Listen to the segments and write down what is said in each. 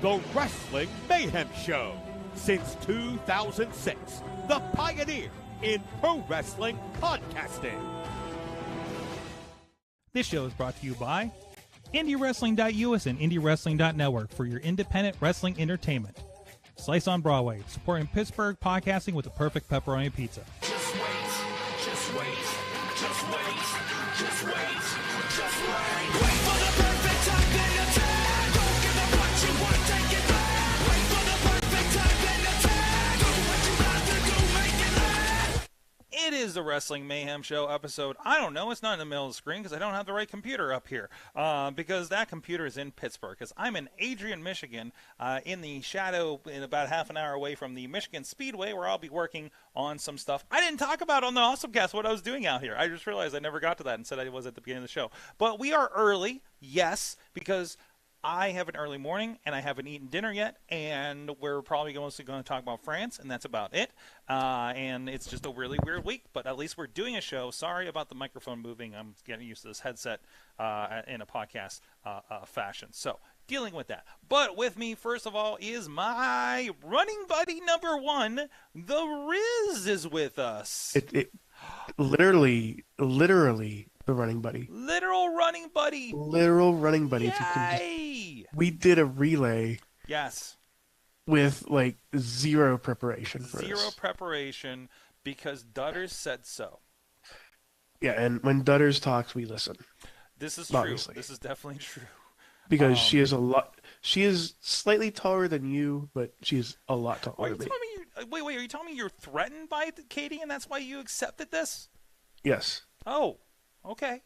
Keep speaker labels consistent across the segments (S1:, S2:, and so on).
S1: The Wrestling Mayhem Show. Since 2006, the pioneer in pro wrestling podcasting.
S2: This show is brought to you by IndyWrestling.us and IndyWrestling.network for your independent wrestling entertainment. Slice on Broadway, supporting Pittsburgh podcasting with the perfect pepperoni pizza.
S3: Just wait, just wait, just wait, just wait, just wait. Wait for the perfect time, then attack. Don't give up what you want, take it back. Wait for the perfect time, then attack. Do what you got to do, make it last.
S4: It is the Wrestling Mayhem Show episode. I don't know. It's not in the middle of the screen because I don't have the right computer up here. Because that computer is in Pittsburgh. Because I'm in Adrian, Michigan, in the shadow, in about half an hour away from the Michigan Speedway, where I'll be working on some stuff I didn't talk about on the Awesome Cast what I was doing out here. I just realized I never got to that and said I was at the beginning of the show. But we are early, yes, because I have an early morning, and I haven't eaten dinner yet, and we're probably mostly going to talk about France, and that's about it. And it's just a really weird week, but at least we're doing a show. Sorry about the microphone moving. I'm getting used to this headset in a podcast fashion. So, dealing with that. But with me, first of all, is my running buddy number one. The Riz is with us.
S5: Literally the running buddy.
S4: Literal running buddy.
S5: Literal running buddy.
S4: Yay!
S5: We did a relay.
S4: Yes.
S5: With like zero preparation for
S4: Zero
S5: this.
S4: preparation because Dutters said so.
S5: Yeah, and when Dutters talks, we listen.
S4: This is
S5: Obviously.
S4: true. This is definitely true.
S5: Because she is slightly taller than you, but she's a lot taller than me.
S4: Wait, are you telling me you're threatened by Katie and that's why you accepted this?
S5: Yes.
S4: Oh, okay.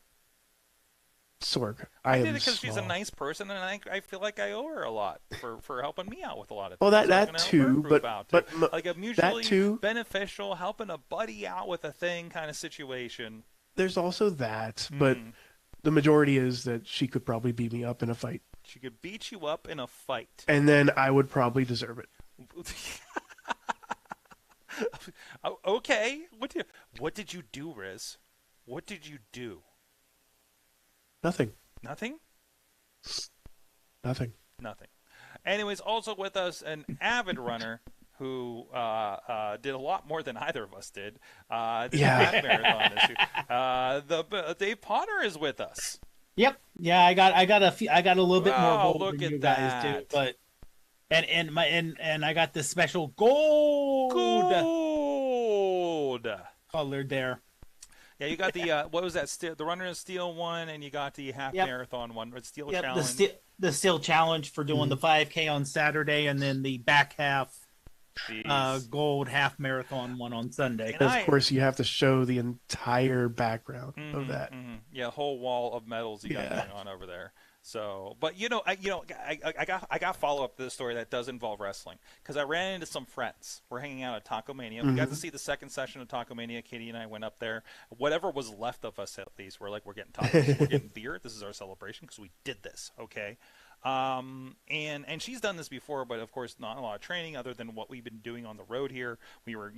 S5: Sorg.
S4: I did it because she's a nice person, and I feel like I owe her a lot for helping me out with a lot of things.
S5: Well, that too, but
S4: like a mutually beneficial, helping a buddy out with a thing kind of situation.
S5: There's also that, but the majority is that she could probably beat me up in a fight.
S4: She could beat you up in a fight.
S5: And then I would probably deserve it.
S4: Okay. What did you do, Riz? What did you do?
S5: Nothing.
S4: Nothing?
S5: Nothing.
S4: Nothing. Anyways, also with us, an avid runner who did a lot more than either of us did. Did half marathon this year. Dave Potter is with us.
S6: Yep. Yeah, I got a little bit more gold
S4: look
S6: than
S4: at
S6: you guys
S4: that.
S6: do, but and I got this special gold color there.
S4: Yeah, you got the what was that? The Runner in Steel one, and you got the half marathon one, or Steel Challenge.
S6: The Steel Challenge for doing the 5K on Saturday, and then the back half gold half marathon one on Sunday.
S5: And of course, you have to show the entire background of that.
S4: Yeah, whole wall of medals you got going on over there. So, but I got follow up to this story that does involve wrestling because I ran into some friends. We're hanging out at Taco Mania. We got to see the second session of Taco Mania. Katie and I went up there. Whatever was left of us, at least, we're getting tacos. We're getting beer. This is our celebration because we did this. Okay. And she's done this before, but of course not a lot of training other than what we've been doing on the road here. We were,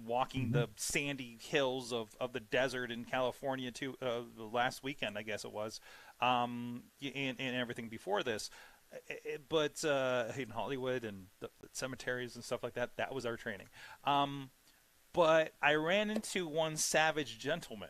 S4: walking the sandy hills of the desert in California the last weekend, I guess it was, and everything before this. But in Hollywood and the cemeteries and stuff like that, that was our training. But I ran into one savage gentleman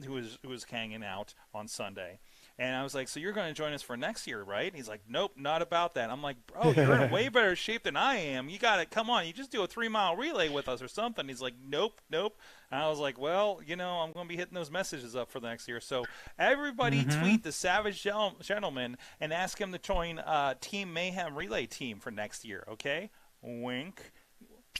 S4: who was hanging out on Sunday. And I was like, so you're going to join us for next year, right? And he's like, nope, not about that. I'm like, bro, you're in way better shape than I am. You got to come on. You just do a 3-mile relay with us or something. He's like, nope. And I was like, well, I'm going to be hitting those messages up for the next year. So everybody tweet the Savage Gentleman and ask him to join Team Mayhem Relay Team for next year, okay? Wink.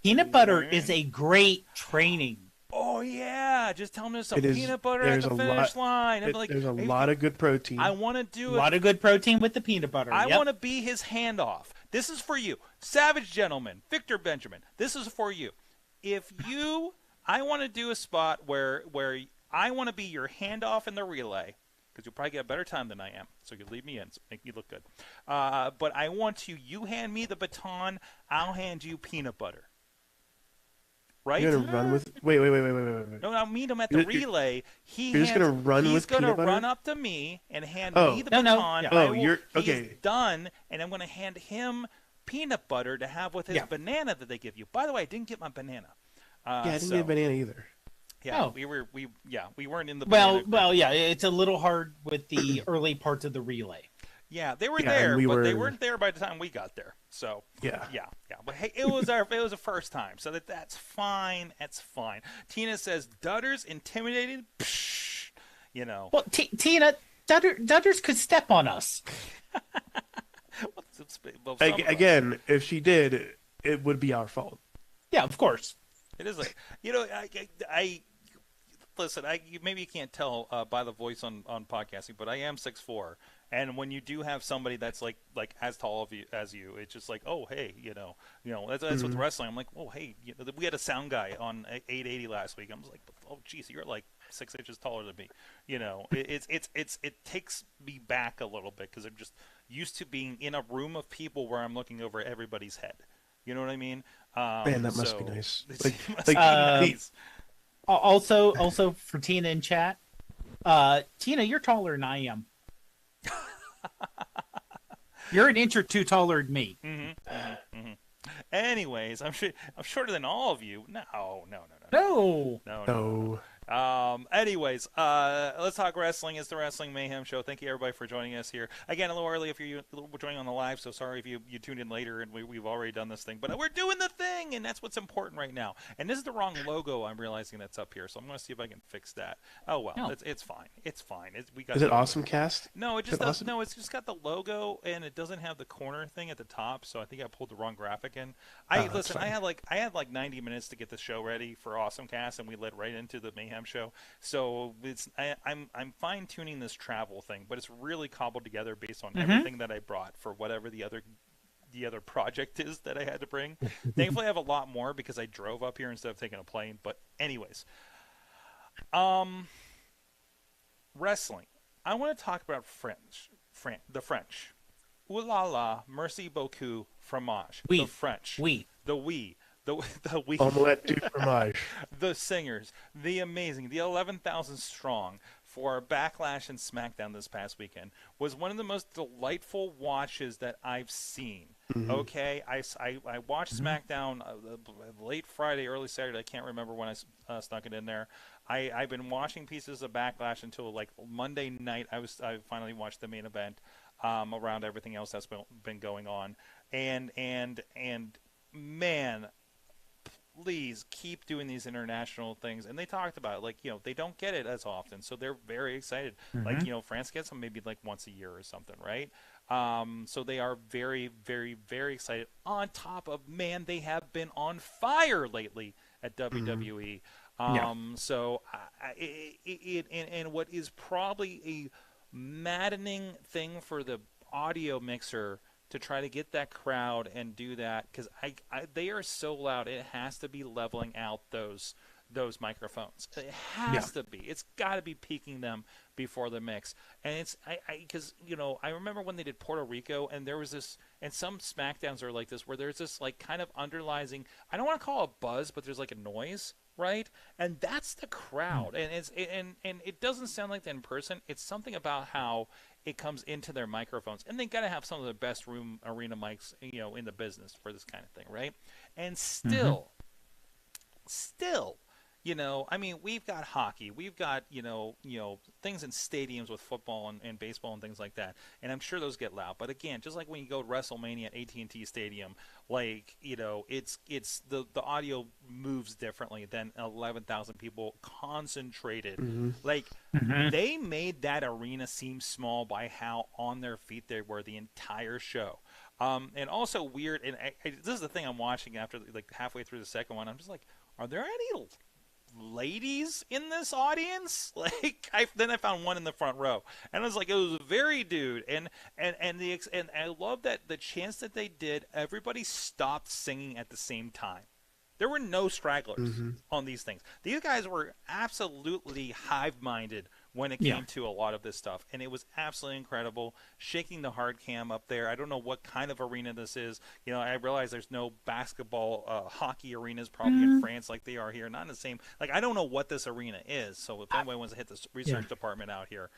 S6: Peanut butter is a great training.
S4: Oh, yeah. Just tell him there's some peanut butter at the finish line.
S5: There's a lot of good protein.
S4: I want to do
S6: a lot of good protein with the peanut butter.
S4: I want to be his handoff. This is for you. Savage Gentleman, Victor Benjamin, this is for you. I want to do a spot where I want to be your handoff in the relay, because you'll probably get a better time than I am. So you leave me in, so make me look good. But I want you hand me the baton, I'll hand you peanut butter. Right?
S5: You're gonna run with. Wait.
S4: No, I'll meet him at the relay.
S5: You're just gonna run with peanut butter?
S4: He's gonna run up to me and hand me the baton.
S5: Okay.
S4: He's done, and I'm gonna hand him peanut butter to have with his banana that they give you. By the way, I didn't get my banana.
S5: I didn't get a banana either.
S4: Yeah, we weren't in the.
S6: Well, yeah, it's a little hard with the early parts of the relay.
S4: Yeah, they were there, but they weren't there by the time we got there. So yeah. But hey, it was a first time, so that's fine. That's fine. Tina says Dutters intimidated. Psh,
S6: Well, Tina, Dutters could step on us.
S5: Again, if she did, it would be our fault.
S6: Yeah, of course.
S4: It is like I listen. Maybe you can't tell by the voice on podcasting, but I am 6'4". And when you do have somebody that's like as tall as you, it's just like, oh hey, that's with wrestling. I'm like, oh hey, we had a sound guy on 880 last week. I was like, oh geez, you're like 6 inches taller than me. It takes me back a little bit because I'm just used to being in a room of people where I'm looking over everybody's head. You know what I mean?
S5: Man, that must be nice.
S4: Nice.
S6: Also for Tina in chat, Tina, you're taller than I am. You're an inch or two taller than me.
S4: Anyways, I'm shorter than all of you. No. Anyways, let's talk wrestling. It's the Wrestling Mayhem Show. Thank you, everybody, for joining us here. Again, a little early if you're joining on the live, so sorry if you tuned in later and we've already done this thing. But we're doing the thing, and that's what's important right now. And this is the wrong logo, I'm realizing, that's up here, so I'm going to see if I can fix that. Oh, well, it's fine. It's fine.
S5: Is it Awesome Cast?
S4: No, it just doesn't. No, it's just got the logo, and it doesn't have the corner thing at the top, so I think I pulled the wrong graphic in. I had like 90 minutes to get the show ready for Awesome Cast, and we led right into the Mayhem Show. So I'm fine tuning this travel thing, but it's really cobbled together based on everything that I brought for whatever the other project is that I had to bring. Thankfully, I have a lot more because I drove up here instead of taking a plane. But anyways, wrestling. I want to talk about the French. Ooh la la, merci beaucoup, fromage.
S6: Oui.
S4: The French.
S6: Oui.
S4: The we. The we.
S5: Omelette du fromage.
S4: The singers, the 11,000 strong for Backlash and SmackDown this past weekend was one of the most delightful watches that I've seen. Okay, I watched SmackDown late Friday, early Saturday. I can't remember when I snuck it in there. I've been watching pieces of Backlash until like Monday night. I finally watched the main event around everything else that's been going on, and man. Please keep doing these international things. And they talked about it, they don't get it as often, so they're very excited. France gets them maybe like once a year or something, right? So they are very, very, very excited. On top of, man, they have been on fire lately at WWE. So and what is probably a maddening thing for the audio mixer to try to get that crowd and do that, because they are so loud. It has to be leveling out those microphones. It has to be. It's got to be peaking them before the mix. And it's because I remember when they did Puerto Rico, and there was this, and some SmackDowns are like this, where there's this like kind of underlying, I don't want to call it buzz, but there's like a noise, right? And that's the crowd. And it's and it doesn't sound like that in person. It's something about how it comes into their microphones, and they got to have some of the best arena mics, in the business for this kind of thing, right? And still, You know, I mean, we've got hockey, we've got things in stadiums with football and baseball and things like that, and I'm sure those get loud. But again, just like when you go to WrestleMania at AT&T Stadium, like it's the audio moves differently than 11,000 people concentrated. Like they made that arena seem small by how on their feet they were the entire show. And also weird, and this is the thing I'm watching after like halfway through the second one. I'm just like, are there any ladies in this audience? Like then I found one in the front row, and I was like, it was very dude. And I love that the chants that they did, everybody stopped singing at the same time. There were no stragglers on these things. These guys were absolutely hive-minded when it came to a lot of this stuff, and it was absolutely incredible. Shaking the hard cam up there. I don't know what kind of arena this is. You know, I realize there's no basketball, hockey arenas probably in France like they are here. Not in the same. Like I don't know what this arena is. So if anybody wants to hit the research department out here,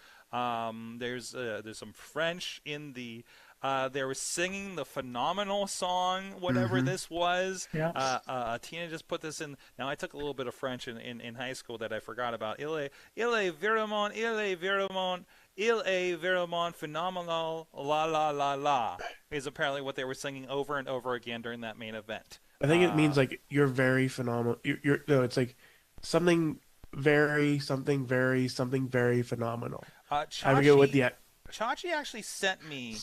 S4: there's some French in the. They were singing the Phenomenal song, whatever this was. Tina just put this in. Now, I took a little bit of French in high school that I forgot about. Il est vraiment phenomenal, la la la la, is apparently what they were singing over and over again during that main event.
S5: I think it means like you're very phenomenal. No, it's like something very phenomenal. I forget what the.
S4: Chachi actually sent me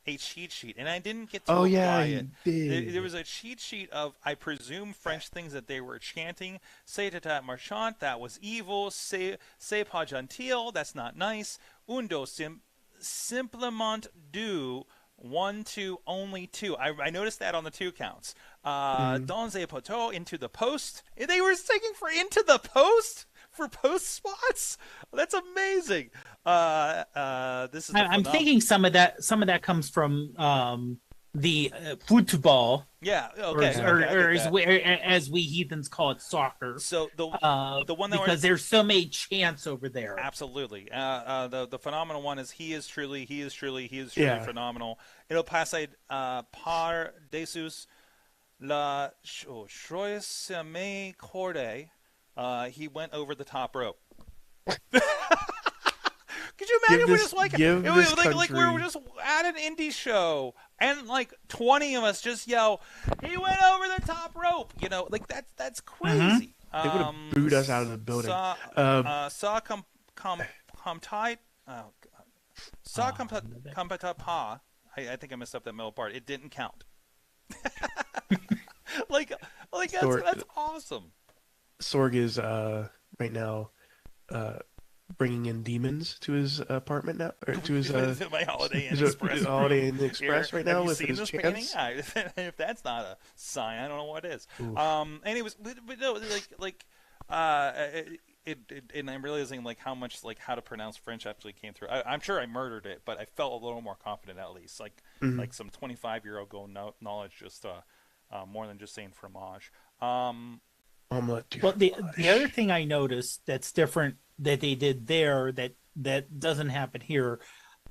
S4: a cheat sheet, and I didn't get to
S5: apply
S4: it.
S5: Did.
S4: There was a cheat sheet of, I presume, French things that they were chanting. C'est état marchand, that was evil. C'est pas gentil, that's not nice. Undo simplement deux, 1, 2, only 2. I noticed that on the 2 counts. Dans les poteaux, into the post. They were singing for into the post? For post spots? That's amazing. This is.
S6: I'm thinking some of that comes from the football.
S4: Yeah. Okay.
S6: Or as we heathens call it, soccer.
S4: So the one that
S6: because there's so many chants over there.
S4: Absolutely. The phenomenal one is he is truly phenomenal. Il passe par dessus la choisissime corde. He went over the top rope. Could you imagine we're just like it was like we were just at an indie show and like 20 of us just yell, "He went over the top rope!" You know, like that's crazy.
S5: They would have booed us out of the building.
S4: Saw come tight. Saw come pa. I think I messed up that middle part. It didn't count. like that's awesome.
S5: Sorg is right now bringing in demons to his apartment now, or to his
S4: my Holiday Inn Express.
S5: His Holiday Inn Express right now with his chants.
S4: If that's not a sign, I don't know what is. Anyways, but no, and I'm realizing like how much like how to pronounce French actually came through. I'm sure I murdered it, but I felt a little more confident at least. Like some 25-year-old knowledge, just more than just saying fromage.
S5: Well,
S6: the other thing I noticed that's different that they did there that doesn't happen here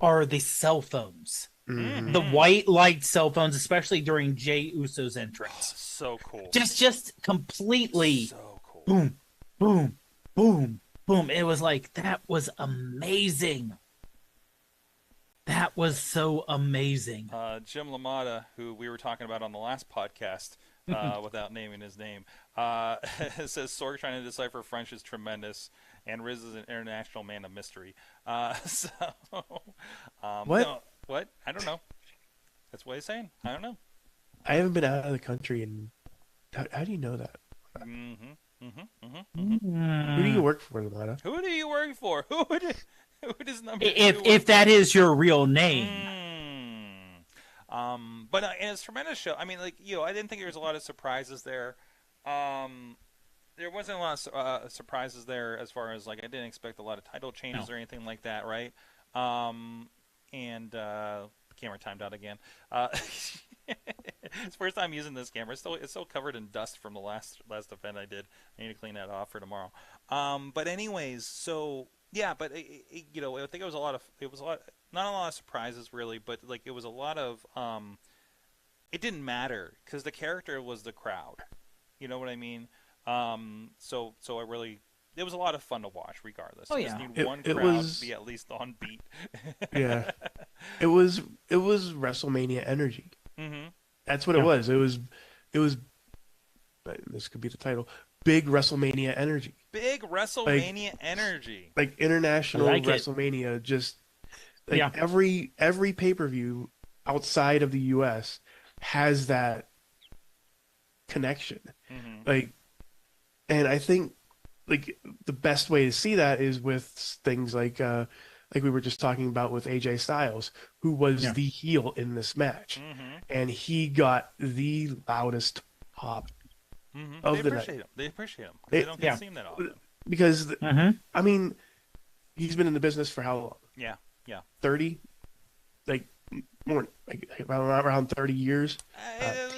S6: are the cell phones. The white light cell phones, especially during Jey Uso's entrance.
S4: So cool.
S6: Just completely
S4: so cool.
S6: Boom, boom, boom, boom. It was like, that was amazing. That was so amazing.
S4: Jim LaMotta, who we were talking about on the last podcast, without naming his name, says Sorg trying to decipher French is tremendous, and Riz is an international man of mystery.
S5: What?
S4: No, what? I don't know. That's what he's saying. I don't know.
S5: I haven't been out of the country, and how do you know that? Who do you work for, LaMotta?
S4: Who do you work for? Who does number
S6: if that is your real name?
S4: But it's a tremendous show. I mean, like, I didn't think there was a lot of surprises there. There wasn't a lot of surprises there as far as, like, I didn't expect a lot of title changes or anything like that, right? And camera timed out again. It's the first time using this camera. It's still covered in dust from the last event I did. I need to clean that off for tomorrow. But anyways, so yeah, but I think it was a lot, not a lot of surprises really, but like it was a lot of it didn't matter because the character was the crowd. You know what I mean? So it was a lot of fun to watch, regardless.
S6: Oh,
S4: You just
S6: yeah.
S4: need one crowd to be at least on beat.
S5: Yeah. It was WrestleMania energy.
S4: Mm-hmm.
S5: That's what it was. It was this could be the title. Big WrestleMania energy.
S4: Big WrestleMania energy.
S5: Like international
S6: I like it.
S5: WrestleMania, just like
S6: Yeah.
S5: every pay-per-view outside of the US has that connection.
S4: Mm-hmm.
S5: Like, and I think like the best way to see that is with things like we were just talking about with AJ Styles, who was
S6: Yeah.
S5: the heel in this match,
S4: Mm-hmm.
S5: and he got the loudest pop
S4: Mm-hmm.
S5: of
S4: They
S5: the
S4: appreciate
S5: night.
S4: him. They appreciate him. They don't get
S6: Yeah.
S4: to see him that often.
S5: Because
S6: Mm-hmm.
S5: I mean, he's been in the business for how long?
S4: Yeah. Yeah.
S5: 30, like more like around 30 years.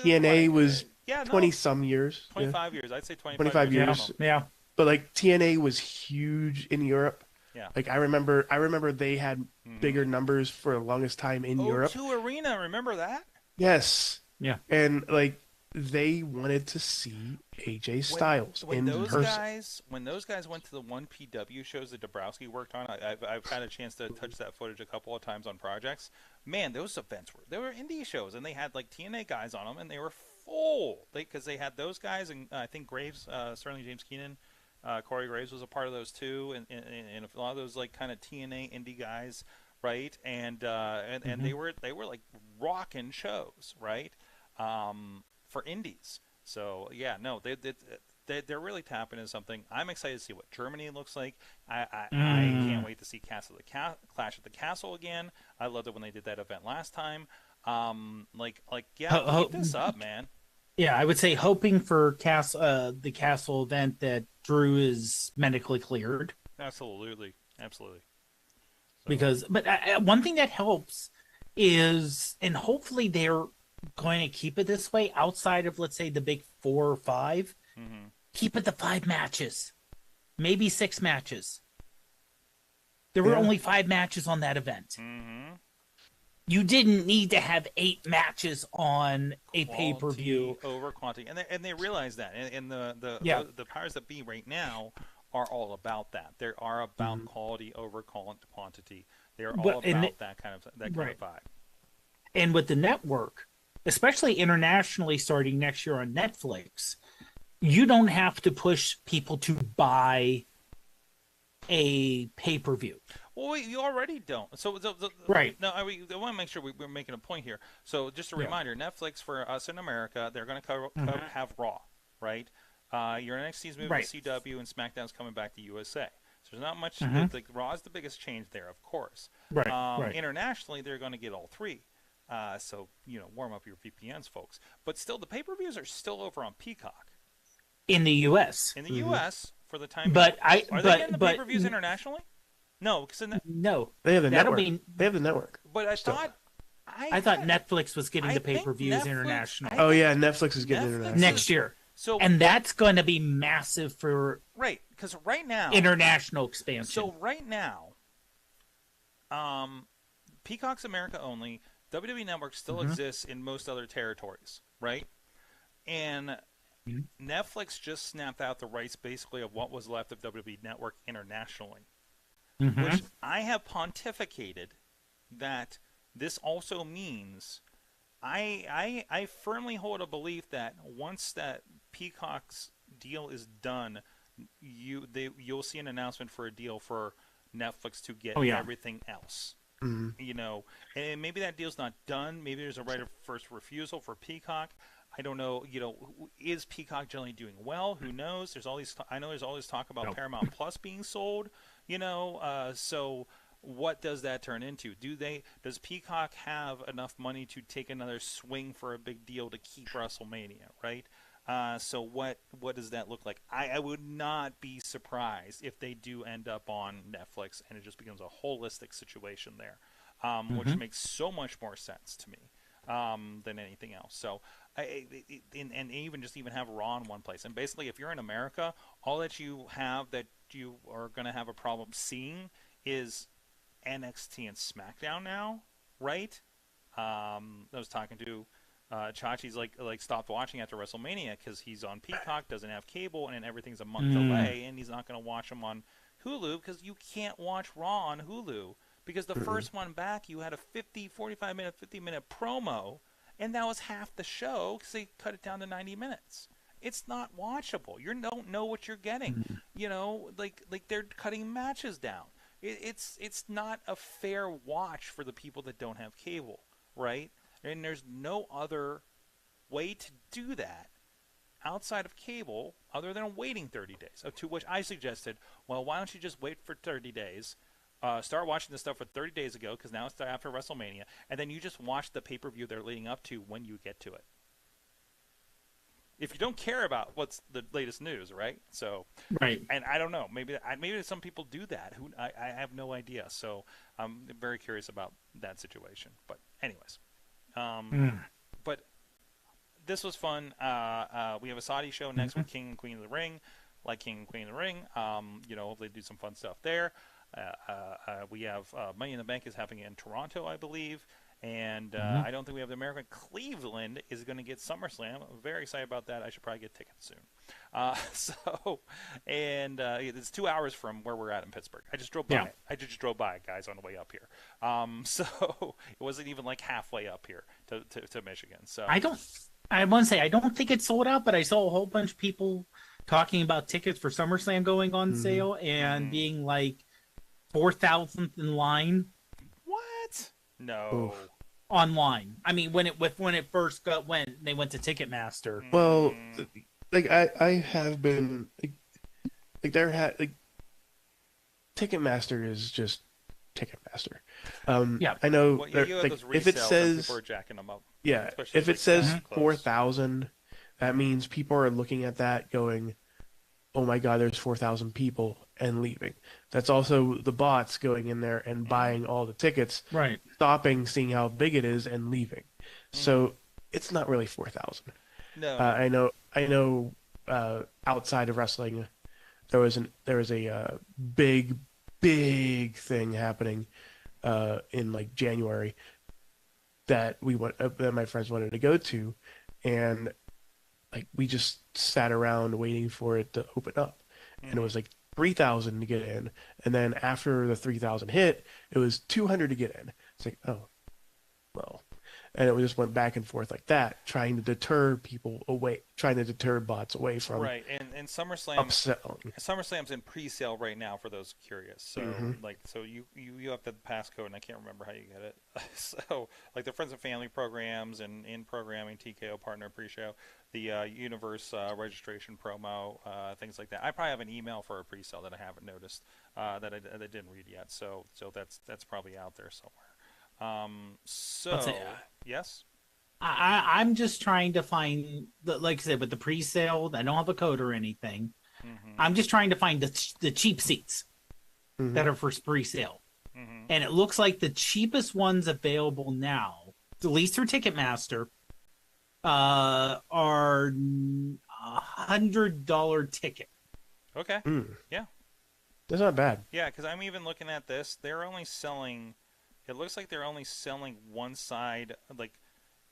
S5: TNA
S4: 20,
S5: was
S4: yeah, no,
S5: 20 some years.
S4: 25 years. I'd say 25,
S5: 25
S6: Yeah.
S5: years.
S6: Yeah.
S5: But like TNA was huge in Europe.
S4: Yeah.
S5: Like I remember they had bigger numbers for the longest time in Europe.
S4: O2 Arena, remember that?
S5: Yes.
S6: Yeah.
S5: And like they wanted to see AJ Styles
S4: when
S5: in
S4: those
S5: person.
S4: guys went to the 1PW shows that Dabrowski worked on, I've had a chance to touch that footage a couple of times on projects. Man, those events they were indie shows, and they had like TNA guys on them, and they were full. Because they had those guys, and I think Graves, certainly James Keenan, Corey Graves was a part of those too, and a lot of those like kind of TNA indie guys, right? And they were like rocking shows, right? For indies. So yeah, no, they're really tapping into something. I'm excited to see what Germany looks like. I can't wait to see Clash at the Castle again. I loved it when they did that event last time. Keep this up, man.
S6: Yeah, I would say hoping for the castle event that Drew is medically cleared.
S4: Absolutely. So.
S6: Because, but one thing that helps is, and hopefully they're going to keep it this way outside of, let's say, the big 4 or 5.
S4: Mm-hmm.
S6: Keep it to 5 matches, maybe 6 matches. There were only 5 matches on that event.
S4: Mm-hmm.
S6: You didn't need to have 8 matches on a pay-per-view
S4: over quantity, and they realize that, and the powers that be right now are all about that. They are about quality over quantity. They are all about that kind of vibe.
S6: And with the network, especially internationally, starting next year on Netflix, you don't have to push people to buy a pay-per-view.
S4: Well, you already don't. So
S6: right.
S4: No, I want to make sure we're making a point here. So just a reminder, Netflix for us in America, they're going to have Raw, right? Your NXT's moving to CW, and SmackDown's coming back to USA. So there's not much. Raw is the biggest change there, of course.
S6: Right.
S4: Internationally, they're going to get all 3. So warm up your VPNs, folks. But still, the pay-per-views are still over on Peacock.
S6: In the U.S.
S4: In the U.S. for the time.
S6: But
S4: being. Are they getting the pay-per-views internationally? No, because
S6: no,
S5: they have the network. They have the network.
S4: But I thought
S6: Netflix was getting the pay-per-views international.
S5: Netflix is getting international
S6: next year.
S4: So
S6: and that's going to be massive for
S4: because right now
S6: international expansion.
S4: So right now, Peacock's America only. WWE Network still exists in most other territories, right? And Netflix just snapped out the rights basically of what was left of WWE Network internationally. Which I have pontificated that this also means I firmly hold a belief that once that Peacock's deal is done, you'll see an announcement for a deal for Netflix to get everything else. And maybe that deal's not done. Maybe there's a right of first refusal for Peacock. I don't know. Is Peacock generally doing well? Who knows? There's all these. I know there's all this talk about Paramount Plus being sold. So what does that turn into? Does Peacock have enough money to take another swing for a big deal to keep WrestleMania, right? So what does that look like? I would not be surprised if they do end up on Netflix and it just becomes a holistic situation there, which makes so much more sense to me than anything else. So and even have Raw in one place. And basically, if you're in America, all that you have that you are going to have a problem seeing is NXT and SmackDown now, right? I was talking to Chachi's like stopped watching after WrestleMania because he's on Peacock, doesn't have cable, and everything's a month delay, and he's not going to watch them on Hulu because you can't watch Raw on Hulu because the first one back you had a 45-minute, 50-minute promo, and that was half the show because they cut it down to 90 minutes. It's not watchable. You don't know what you're getting. You know, like they're cutting matches down. It's not a fair watch for the people that don't have cable, right? And there's no other way to do that outside of cable other than waiting 30 days. To which I suggested, well, why don't you just wait for 30 days, start watching this stuff for 30 days ago because now it's after WrestleMania, and then you just watch the pay-per-view they're leading up to when you get to it. If you don't care about what's the latest news, right? So,
S6: Right.
S4: And I don't know. Maybe some people do that. I have no idea. So I'm very curious about that situation. But anyways, but this was fun. We have a Saudi show next with King and Queen of the Ring, like King and Queen of the Ring. Hopefully do some fun stuff there. We have Money in the Bank is happening in Toronto, I believe. And I don't think we have the American. Cleveland is going to get SummerSlam. I'm very excited about that. I should probably get tickets soon. It's 2 hours from where we're at in Pittsburgh. I just drove by.
S6: Yeah.
S4: I just drove by, guys, on the way up here. So it wasn't even like halfway up here to Michigan. So
S6: I want to say I don't think it's sold out, but I saw a whole bunch of people talking about tickets for SummerSlam going on sale and being like 4,000th in line.
S4: What? No.
S5: Oof.
S6: Online. I mean, when it first they went to Ticketmaster.
S5: Well, like I have been Ticketmaster is just Ticketmaster.
S6: Yeah.
S5: I know.
S4: Well, you have those
S5: if it
S4: resales and
S5: says
S4: people are jacking them up.
S5: yeah,
S4: Especially
S5: if it
S4: like
S5: says
S4: that close.
S5: 4,000, that means people are looking at that going, "Oh my God, there's 4,000 people," and leaving. That's also the bots going in there and buying all the tickets,
S6: Right.
S5: stopping, seeing how big it is, and leaving. So it's not really 4,000.
S4: No.
S5: I know. Outside of wrestling, there was a big thing happening in like January that that my friends wanted to go to, and like we just sat around waiting for it to open up, and it was like 3,000 to get in, and then after the 3,000 hit, it was 200 to get in. It's like, oh, well. And it just went back and forth like that, trying to deter people away, trying to deter bots away from
S4: right, and SummerSlam.
S5: upselling.
S4: SummerSlam's in pre-sale right now for those curious. So so you have the passcode, and I can't remember how you get it. So like the Friends and Family programs and in programming, TKO partner pre-show, the Universe registration promo, things like that. I probably have an email for a pre-sale that I haven't noticed that I didn't read yet. So that's probably out there somewhere. Yes.
S6: I'm just trying to find like I said, with the pre-sale, I don't have a code or anything. I'm just trying to find the cheap seats that are for pre-sale, and it looks like the cheapest ones available now, at least through Ticketmaster, are $100 ticket.
S4: Okay. Yeah.
S5: That's not bad.
S4: Yeah, because I'm even looking at this. They're only selling. It looks like they're only selling one side. Like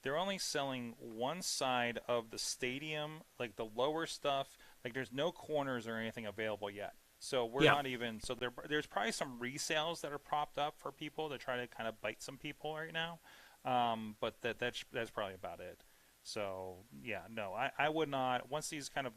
S4: they're only selling one side of the stadium, like the lower stuff. Like there's no corners or anything available yet. So we're not even. So there's probably some resales that are propped up for people to try to kind of bite some people right now. But that's probably about it. So yeah, no, I would not. Once these kind of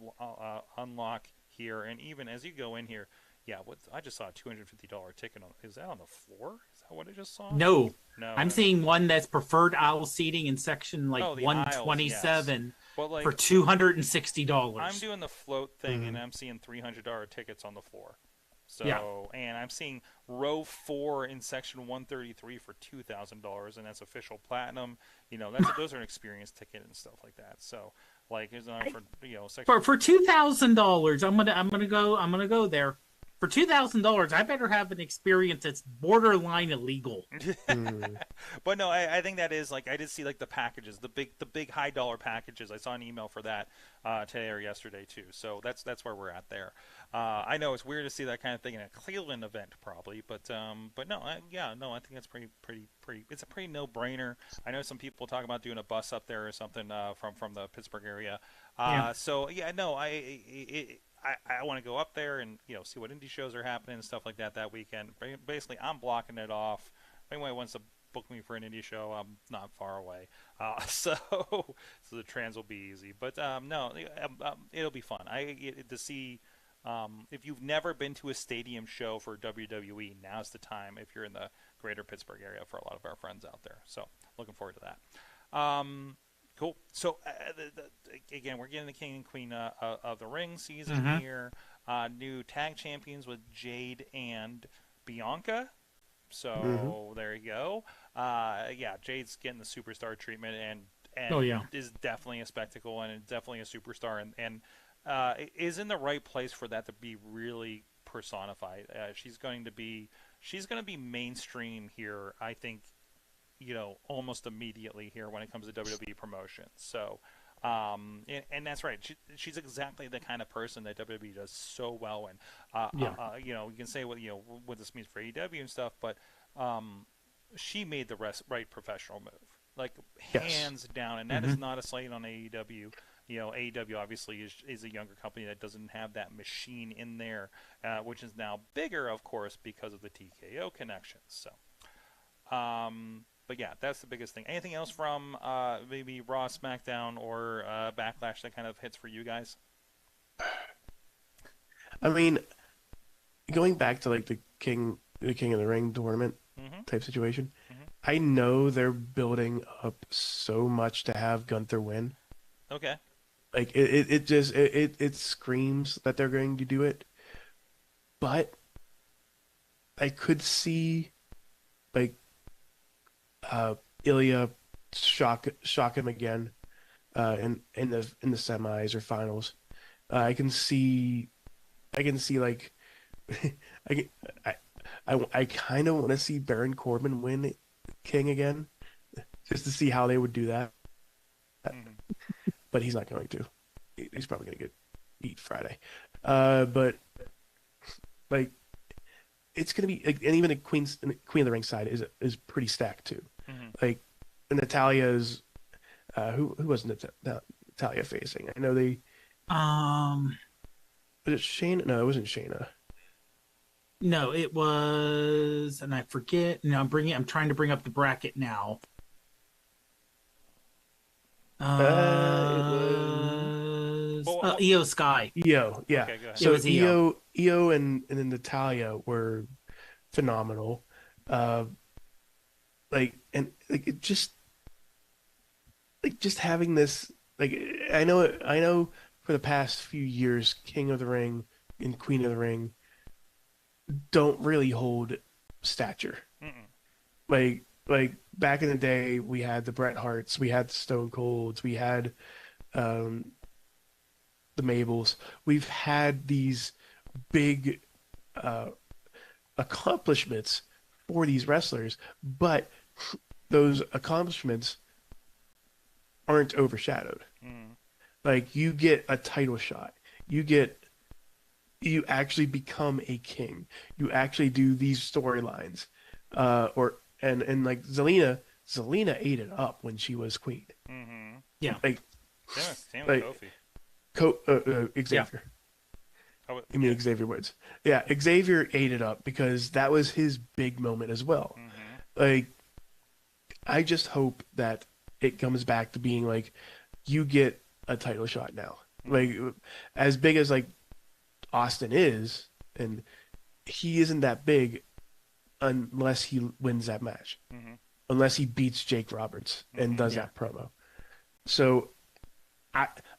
S4: unlock here, and even as you go in here. Yeah, I just saw a $250 ticket. Is that on the floor? Is that what I just saw?
S6: No.
S4: No.
S6: I'm seeing one that's preferred aisle seating in section like 127
S4: Well, like,
S6: for $260.
S4: I'm doing the float thing, and I'm seeing $300 tickets on the floor. So, and I'm seeing row 4 in section 133 for $2,000, and that's official platinum. You know, those are an experience ticket and stuff like that. So, like, it's not for section
S6: for $2,000. I'm gonna go there. For $2,000, I better have an experience that's borderline illegal.
S4: But no, I think that is like I did see like the packages, the big high dollar packages. I saw an email for that today or yesterday too. So that's where we're at there. I know it's weird to see that kind of thing in a Cleveland event probably, but no, I think that's pretty. It's a pretty no brainer. I know some people talk about doing a bus up there or something from the Pittsburgh area. So yeah, no, I want to go up there and see what indie shows are happening and stuff like that weekend. Basically, I'm blocking it off. If anyone wants to book me for an indie show, I'm not far away, so the trans will be easy. But no, it'll be fun. To see. If you've never been to a stadium show for WWE, now's the time. If you're in the greater Pittsburgh area, for a lot of our friends out there, so looking forward to that. Cool. So, again, we're getting the King and Queen of the Ring season here. New tag champions with Jade and Bianca. So, there you go. Jade's getting the superstar treatment and is definitely a spectacle and definitely a superstar and is in the right place for that to be really personified. She's going to be mainstream here, I think, almost immediately here when it comes to WWE promotion. So, and that's right. She's exactly the kind of person that WWE does so well. And, you can say what this means for AEW and stuff, but she made the right professional move, like hands down. And that is not a slight on AEW. AEW obviously is a younger company that doesn't have that machine in there, which is now bigger, of course, because of the TKO connections. So, but yeah, that's the biggest thing. Anything else from maybe Raw, SmackDown, or Backlash that kind of hits for you guys?
S5: I mean, going back to like the King of the Ring tournament type situation, I know they're building up so much to have Gunther win.
S4: Okay.
S5: Like it screams that they're going to do it, but I could see like Ilya shock him again in the semis or finals. I can see like I kind of want to see Baron Corbin win King again, just to see how they would do that. But he's not going to. He's probably going to get beat Friday. But like, it's going to be, like, and even the Queen of the Ring side is pretty stacked too. Like, Natalia's, who wasn't Natalia facing? I know they. Was it Shayna? No, it wasn't Shayna.
S6: No, it was, and I forget. No, I'm trying to bring up the bracket now. It was Io Sky.
S5: Io, yeah.
S4: Okay, go ahead.
S5: So
S6: it was
S5: Io and then Natalia were phenomenal. It just having this, like, I know for the past few years, King of the Ring and Queen of the Ring don't really hold stature. Like back in the day, we had the Bret Harts, we had the Stone Colds, we had the Mabels. We've had these big accomplishments for these wrestlers, but those accomplishments aren't overshadowed. Like, you get a title shot, you actually become a king, you actually do these storylines, and like Zelina ate it up when she was queen.
S6: Yeah,
S5: like
S4: same with
S5: Kofi. Xavier.
S4: Yeah.
S5: You mean Xavier Woods? Yeah, Xavier ate it up because that was his big moment as well. Like, I just hope that it comes back to being like, you get a title shot now. Like, as big as like Austin is, and he isn't that big unless he wins that match, unless he beats Jake Roberts and does that promo. So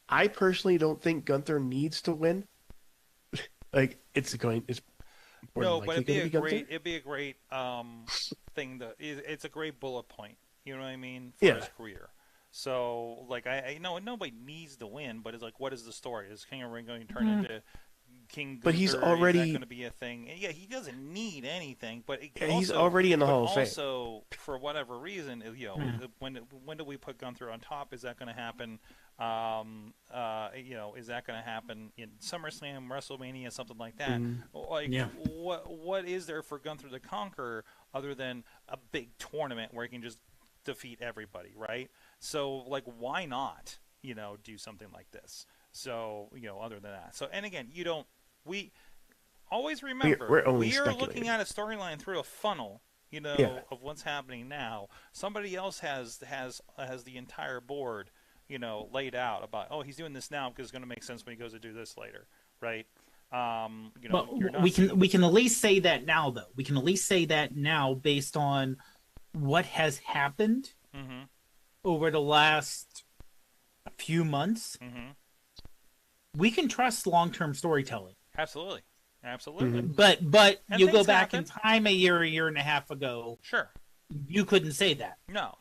S5: I personally don't think Gunther needs to win. Like, it's
S4: no, but it'd be a great thing. It's a great bullet point. You know what I mean, for his career. So, like, I know nobody needs to win, but it's like, what is the story? Is King of the Ring going to turn into King Gunther,
S5: But he's
S4: is
S5: already
S4: that going to be a thing? Yeah, he doesn't need anything, but
S5: he's already in the Hall of Fame.
S4: Also, for whatever reason, when do we put Gunther on top? Is that going to happen? Is that going to happen in SummerSlam, WrestleMania, something like that? What is there for Gunther to conquer other than a big tournament where he can just defeat everybody, right? So, like, why not, do something like this? So, other than that. So, and again, we always remember, we are looking at a storyline through a funnel, of what's happening now. Somebody else has the entire board, laid out about, oh, he's doing this now because it's going to make sense when he goes to do this later, right?
S6: We can at least say that now, though. We can at least say that now based on what has happened over the last few months. We can trust long-term storytelling.
S4: Absolutely. Absolutely.
S6: But
S4: And
S6: you go
S4: things
S6: back
S4: happen.
S6: in time a year and a half ago.
S4: Sure.
S6: You couldn't say that.
S4: No.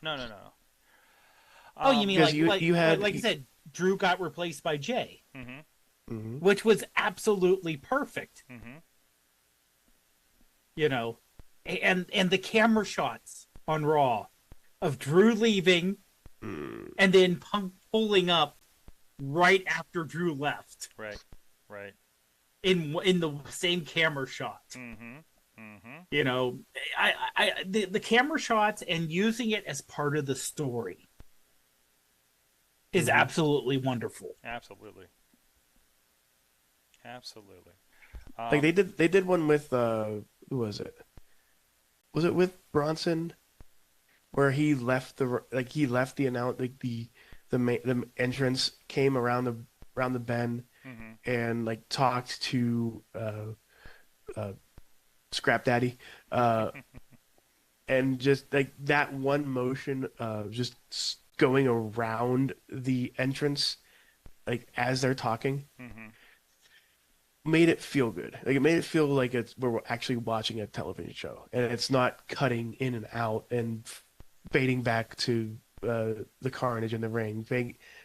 S6: Oh, you mean
S5: because
S6: like I said, Drew got replaced by Jay,
S4: Mm-hmm.
S6: which was absolutely perfect.
S4: Mm-hmm.
S6: And the camera shots on Raw of Drew leaving and then Punk pulling up right after Drew left.
S4: Right.
S6: In the same camera shot. The camera shots and using it as part of the story is absolutely wonderful.
S4: Absolutely.
S5: like they did one with who was it? Was it with Bronson, where he left the announce the entrance, came around the bend and like talked to Scrap Daddy, and just like that one motion of just going around the entrance, like as they're talking, made it feel good. Like it made it feel like we're actually watching a television show, and it's not cutting in and out and fading back to the carnage in the ring,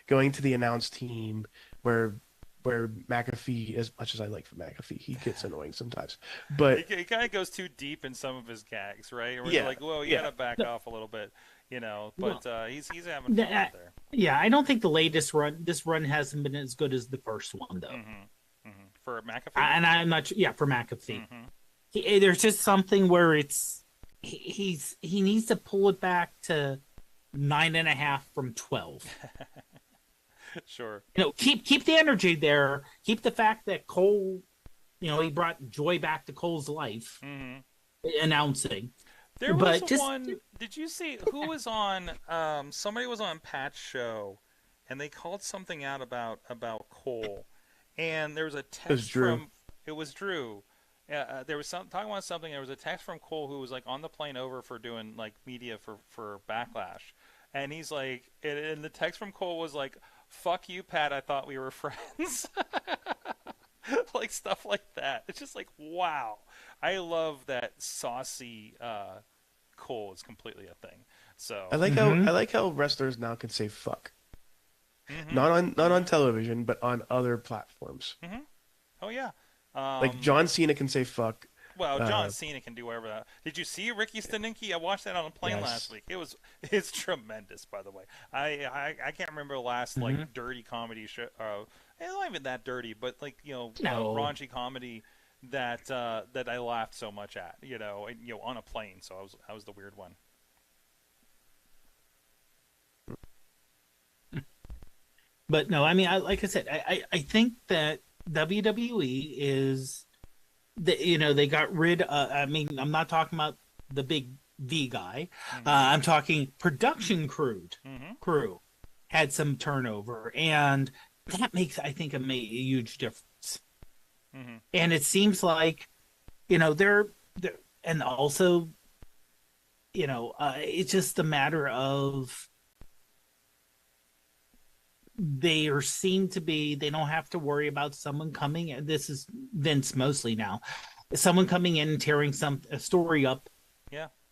S5: going to the announce team where McAfee, as much as I like for McAfee, he gets annoying sometimes. But
S4: he kind of goes too deep in some of his gags, right? Where you're like, well, you gotta back off a little bit, But he's having fun there.
S6: Yeah, I don't think the latest run. This run hasn't been as good as the first one, though.
S4: For McAfee,
S6: and I'm not. Yeah, for McAfee, there's just something where he needs to pull it back to 9.5 from 12.
S4: Sure.
S6: Keep the energy there. Keep the fact that Cole, he brought joy back to Cole's life, announcing.
S4: There was one. Did you see who was on? Somebody was on Pat's show, and they called something out about Cole, and there was a text from. It was Drew. There was talking about something. There was a text from Cole who was like on the plane over for doing like media for Backlash, and he's like, and the text from Cole was like, "Fuck you, Pat. I thought we were friends." Like stuff like that. It's just like, wow. I love that saucy Cole is completely a thing. So
S5: I like how wrestlers now can say fuck. Not on television, but on other platforms.
S4: Oh yeah.
S5: Like John Cena can say fuck.
S4: Well, John Cena can do whatever that. Did you see Ricky Steninki? I watched that on a plane last week. It's tremendous, by the way. I can't remember the last like dirty comedy show. It's not even that dirty, but like raunchy comedy that I laughed so much at. On a plane. So I was the weird one.
S6: But no, I mean, like I said, I think that WWE is. They got rid. I mean, I'm not talking about the big V guy. I'm talking production crew had some turnover, and that makes, I think, a huge difference. And it seems like, they're and also, it's just a matter of they don't have to worry about someone coming in. This is Vince mostly now. Someone coming in and tearing a story up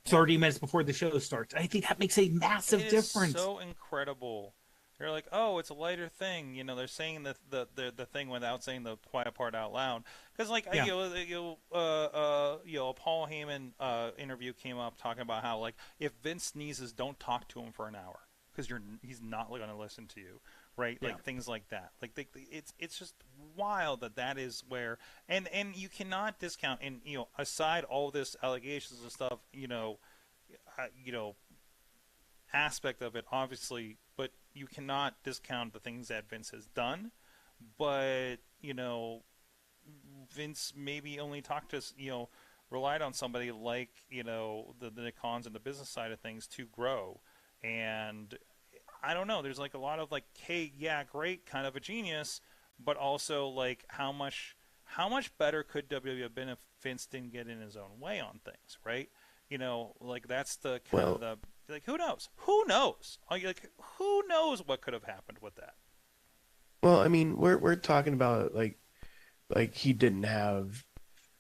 S6: 30 minutes before the show starts. I think that makes a massive difference.
S4: It's so incredible They're like, oh, it's a lighter thing. You know, they're saying the thing without saying the quiet part out loud. Because like
S6: Yeah.
S4: a Paul Heyman interview came up talking about how like if Vince sneezes, don't talk to him for an hour because he's not going to listen to you, right?
S6: Yeah.
S4: Like things like that. Like it's just wild that is where and you cannot discount and aside all this allegations and stuff, aspect of it obviously, but you cannot discount the things that Vince has done. But Vince maybe only talked to relied on somebody like the Nick Khans and the business side of things to grow. And I don't know, there's like a lot of like, hey, yeah, great, kind of a genius, but also like how much better could WWE have been if Vince didn't get in his own way on things, right? Like that's the kind of the like who knows? Like who knows what could have happened with that?
S5: Well, I mean, we're talking about like he didn't have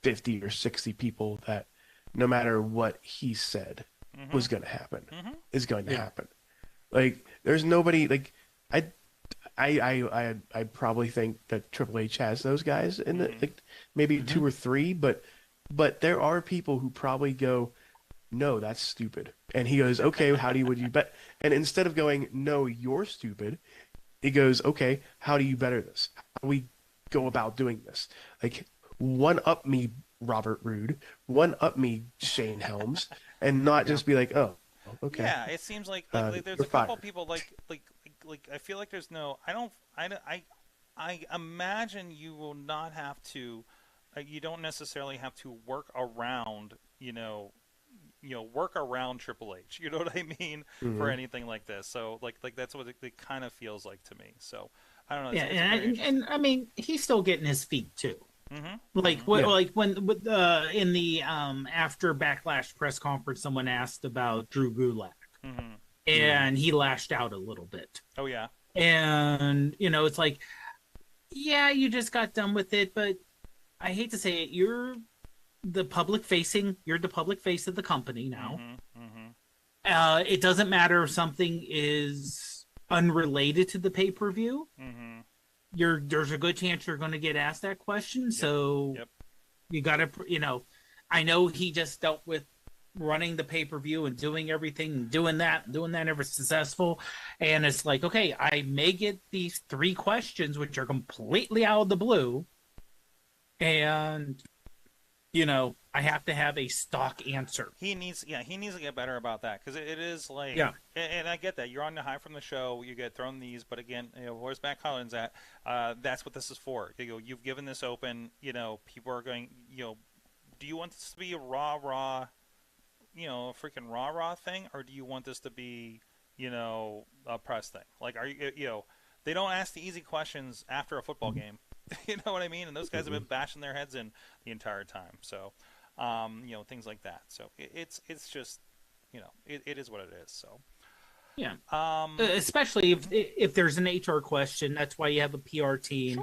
S5: 50 or 60 people that no matter what he said was going to happen is going to happen. Like there's nobody like I probably think that Triple H has those guys in the like maybe 2 or 3, but there are people who probably go, no, that's stupid. And he goes, okay, would you bet? And instead of going, no, you're stupid, he goes, okay, how do you better this? How do we go about doing this? Like, one up me, Robert Roode, one up me, Shane Helms, and not just be like, oh, okay.
S4: Yeah, it seems like there's a couple people like I feel like there's no I imagine you will not have to you don't necessarily have to work around work around Triple H. You know what I mean? For anything like this. So like that's what it kind of feels like to me. So I don't know.
S6: Yeah, and I mean he's still getting his feet too. Like when in the after Backlash press conference, someone asked about Drew Gulak, and he lashed out a little bit.
S4: Oh yeah,
S6: and it's like, yeah, you just got done with it, but I hate to say it, you're the public face of the company now. It doesn't matter if something is unrelated to the pay-per-view. There's a good chance you're going to get asked that question. So you got to, I know he just dealt with running the pay-per-view and doing everything and doing that ever successful. And it's like, okay, I may get these 3 questions, which are completely out of the blue. And, I have to have a stock answer.
S4: He needs to get better about that because it is like, and I get that you're on the high from the show, you get thrown these, but again, where's Matt Collins at? That's what this is for. You've given this open. People are going. Do you want this to be a raw, freaking raw thing, or do you want this to be, a press thing? Like, are you, they don't ask the easy questions after a football game. You know what I mean? And those guys have been bashing their heads in the entire time. So, things like that. So it's just, it is what it is. So,
S6: yeah. Especially if there's an HR question, that's why you have a PR team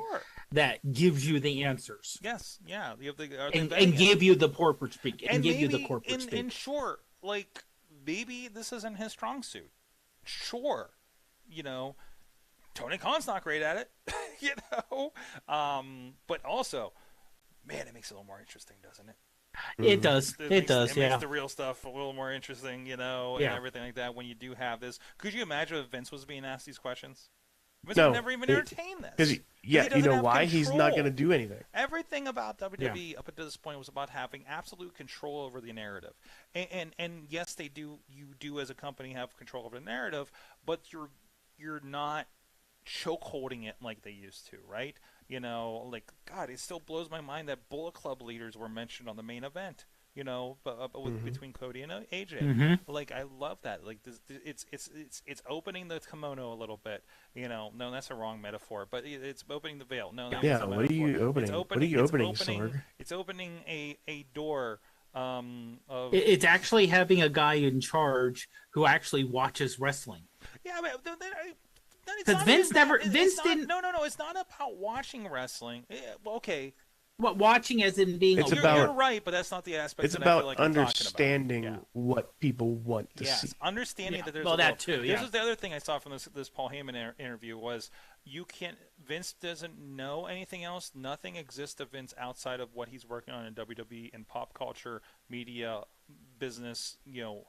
S6: that gives you the answers.
S4: Yes. Yeah. You have
S6: and give you the corporate speak and give you the corporate speak.
S4: And sure, like maybe this isn't his strong suit. Sure, Tony Khan's not great at it, but also, man, it makes it a little more interesting, doesn't it?
S6: It does. It makes
S4: the real stuff a little more interesting, and everything like that when you do have this. Could you imagine if Vince was being asked these questions? Vince would never even entertain this.
S5: Because you know why? Control. He's not going to do anything.
S4: Everything about WWE up until this point was about having absolute control over the narrative. And yes, they do. You do as a company have control over the narrative, but you're not choke holding it like they used to, right? Like God, it still blows my mind that Bullet Club leaders were mentioned on the main event. Between Cody and AJ, like I love that. Like this, it's opening the kimono a little bit. No, that's a wrong metaphor, but it's opening the veil. No,
S5: what are you opening? What are you opening, Sorg?
S4: It's opening a door.
S6: It's actually having a guy in charge who actually watches wrestling.
S4: Yeah, but
S6: because Vince didn't.
S4: No. It's not about watching wrestling. Okay,
S6: watching as in being
S5: It's
S6: aware.
S5: about-
S4: You're right, but that's not the aspect
S5: It's
S4: that I feel
S5: about
S4: like I'm talking about.
S5: understanding
S4: Yeah.
S5: what people want to see.
S4: Yes, understanding that there's
S6: well,
S4: a
S6: that
S4: little-
S6: too,
S4: This
S6: yeah.
S4: was the other thing I saw from this Paul Heyman interview was you can't. Vince doesn't know anything else. Nothing exists of Vince outside of what he's working on in WWE and pop culture, media, business. You know,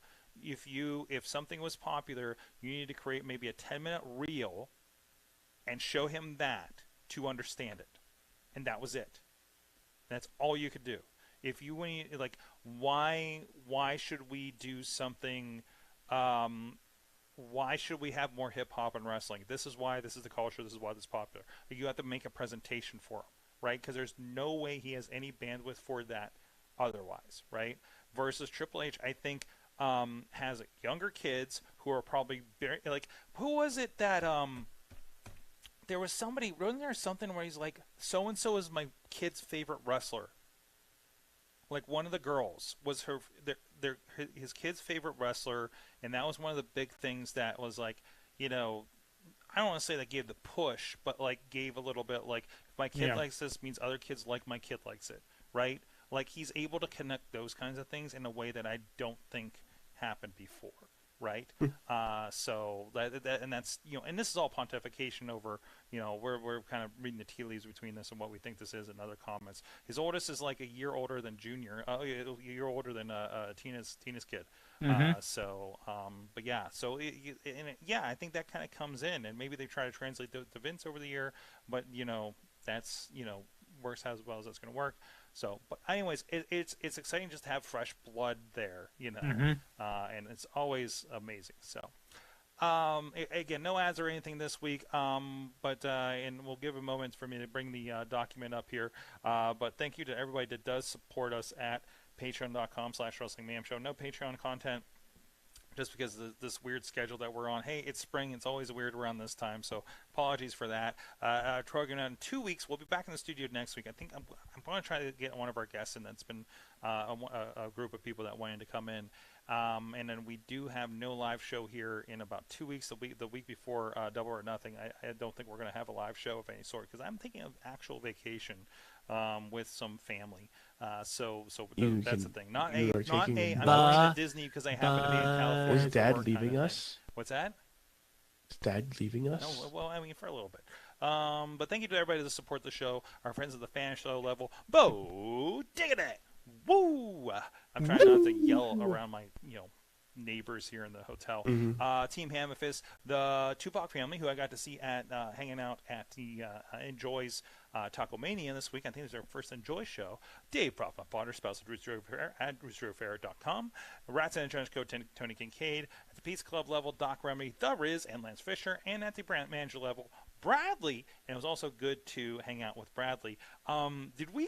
S4: if something was popular, you need to create maybe a 10-minute reel and show him that to understand it, and that was it. That's all you could do. If you want, like, why should we do something? Why should we have more hip hop in wrestling? This is why. This is the culture. This is why this is popular. Like, you have to make a presentation for him, right? Because there's no way he has any bandwidth for that otherwise, right? Versus Triple H, I think has younger kids who are probably very like. Who was it that there was somebody? Wasn't there something where he's like, so and so is my kid's favorite wrestler? Like, one of the girls was his kid's favorite wrestler, and that was one of the big things that was like, you know, I don't want to say that gave the push, but like gave a little bit like, if my kid likes this, means other kids like my kid likes it, right? Like, he's able to connect those kinds of things in a way that I don't think happened before, right? So that and that's, you know, and this is all pontification over, you know, we're kind of reading the tea leaves between this and what we think this is and other comments. His oldest is like a year older than Junior, a year older than Tina's kid. But yeah, so I think that kind of comes in, and maybe they try to translate the Vince over the year, but you know, that's, you know, works as well as that's going to work. So, but anyways, it's exciting just to have fresh blood there, you know, and it's always amazing. So, again, no ads or anything this week, but and we'll give a moment for me to bring the document up here. But thank you to everybody that does support us at patreon.com/WrestlingMayhemShow. No Patreon content, just because of this weird schedule that we're on. Hey, it's spring. It's always weird around this time, so apologies for that. Trogan, in 2 weeks, we'll be back in the studio next week. I think I'm going to try to get one of our guests in. That's been a group of people that wanted to come in. And then we do have no live show here in about 2 weeks. The week before Double or Nothing, I don't think we're going to have a live show of any sort, because I'm thinking of actual vacation with some family. So that's the thing. I'm going to Disney because I happen to be in California.
S5: Is Dad leaving us?
S4: What's that?
S5: Is Dad leaving us?
S4: No, well, I mean, for a little bit. But thank you to everybody that support the show. Our friends at the fan show level. Bo Diggity! Woo! I'm trying not to yell around my, neighbors here in the hotel. Team Hammerfist, the Tupac family, who I got to see at hanging out at the Enjoy's Taco Mania this week. I think it was their first Enjoy show. Dave Prof, Potter, spouse of Rooster Affair at roosteraffair.com. Rats and Insurance Code Tony Kincaid. At the Pizza Club level, Doc Remedy, The Riz, and Lance Fisher. And at the brand manager level, Bradley. And it was also good to hang out with Bradley. Did we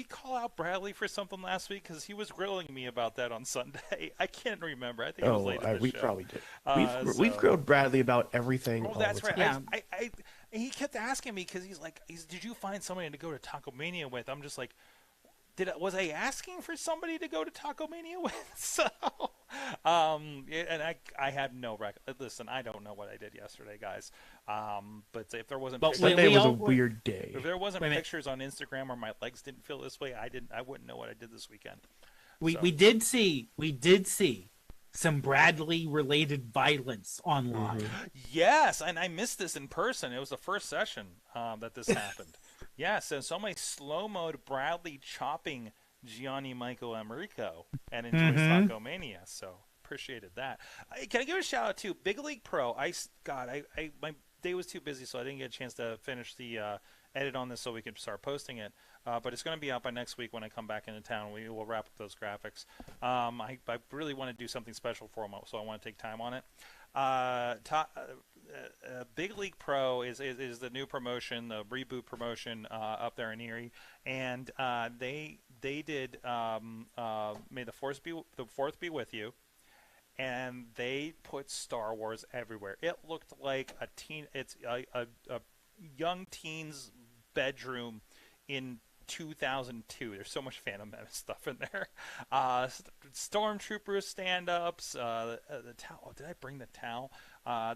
S4: call out Bradley for something last week? Because he was grilling me about that on Sunday. I can't remember. I think it was late in the
S5: we
S4: show.
S5: probably did. We've grilled Bradley about everything.
S4: Oh, that's right.
S6: Yeah.
S4: He kept asking me because he's like, did you find somebody to go to Taco Mania with? I'm just like, was I asking for somebody to go to Taco Mania with? So, and I had no record. Listen, I don't know what I did yesterday, guys. But if there wasn't,
S5: Sunday was a weird day.
S4: If there wasn't pictures on Instagram or my legs didn't feel this way, I wouldn't know what I did this weekend.
S6: We did see some Bradley related violence online.
S4: Yes, and I missed this in person. It was the first session that this happened. Yeah, so somebody slow-moed Bradley chopping Gianni Michael Americo and enjoys Taco Mania. So appreciated that. Can I give a shout out to Big League Pro? My day was too busy, so I didn't get a chance to finish the edit on this so we could start posting it. But it's going to be out by next week when I come back into town. We will wrap up those graphics. I really want to do something special for them, so I want to take time on it. Big League Pro is the new promotion, the reboot promotion up there in Erie, and they did May the Fourth be with you, and they put Star Wars everywhere. It looked like a young teen's bedroom in 2002. There's so much Phantom Menace stuff in there. Stormtroopers stand-ups. The towel. Oh, did I bring the towel?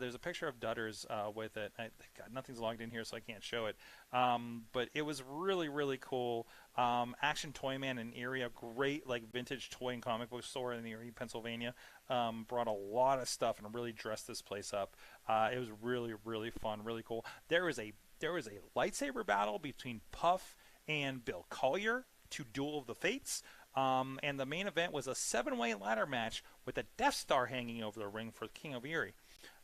S4: There's a picture of Dutters with it. God, nothing's logged in here, so I can't show it. But it was really, really cool. Action Toyman in Erie, a great like vintage toy and comic book store in Erie, Pennsylvania, brought a lot of stuff and really dressed this place up. It was really, really fun, really cool. There was a lightsaber battle between Puff and Bill Collier to Duel of the Fates. And the main event was a 7-way ladder match with a Death Star hanging over the ring for King of Erie.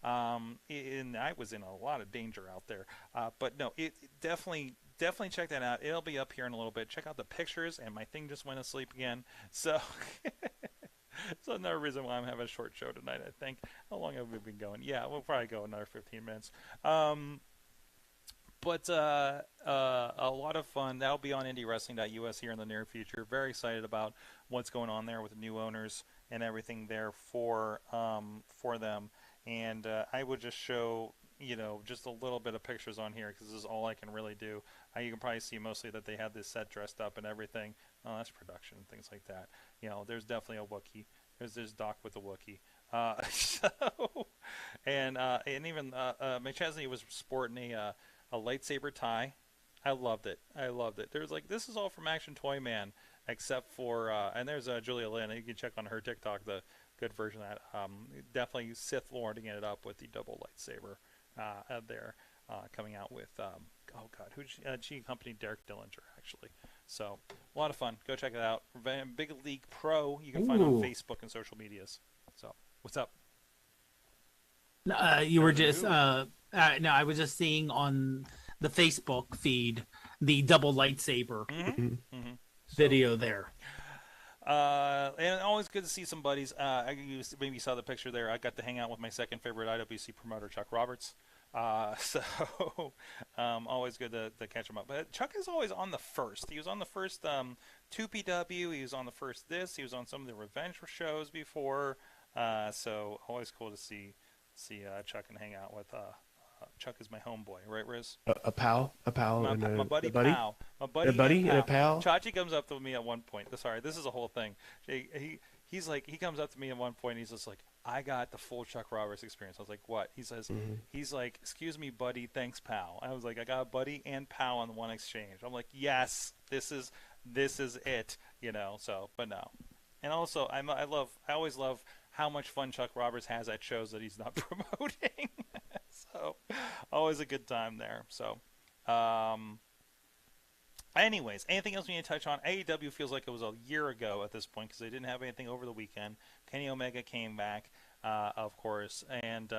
S4: And I was in a lot of danger out there. But no, it definitely check that out. It'll be up here in a little bit. Check out the pictures, and my thing just went asleep again. So it's another reason why I'm having a short show tonight, I think. How long have we been going? Yeah, we'll probably go another 15 minutes. But a lot of fun. That'll be on IndyWrestling.us here in the near future. Very excited about what's going on there with the new owners and everything there for them. And I would just show, just a little bit of pictures on here because this is all I can really do. You can probably see mostly that they had this set dressed up and everything. Oh, that's production and things like that. There's definitely a Wookiee. There's Doc with a Wookiee. And even McChesney was sporting a lightsaber tie. I loved it. There's this is all from Action Toy Man, except for and there's Julia Lynn. You can check on her TikTok the good version of that. Definitely Sith lording it up with the double lightsaber there, coming out with she accompanied Derek Dillinger actually. So a lot of fun. Go check it out. Big League Pro. You can find on Facebook and social medias. So what's up?
S6: You were just no, I was just seeing on the Facebook feed the double lightsaber video there.
S4: And always good to see some buddies. Maybe you saw the picture there. I got to hang out with my second favorite IWC promoter, Chuck Roberts. So always good to catch him up. But Chuck is always on the first. He was on the first 2PW. He was on the first this. He was on some of the Revenge shows before. So always cool to see Chuck and hang out with. Chuck is my homeboy, right, Riz?
S5: A pal,
S4: my buddy,
S5: buddy?
S4: pal. My
S5: A buddy and a pal?
S4: Chachi comes up to me at one point. Sorry, this is a whole thing. He comes up to me at one point and he's just like, I got the full Chuck Roberts experience. I was like, what? He says, he's like, excuse me, buddy, thanks, pal. I was like, I got a buddy and pal on one exchange. I'm like, yes, this is it, so, but no. And also, I always love how much fun Chuck Roberts has at shows that he's not promoting. So, always a good time there. So, anyways, anything else we need to touch on? AEW feels like it was a year ago at this point because they didn't have anything over the weekend. Kenny Omega came back, of course, and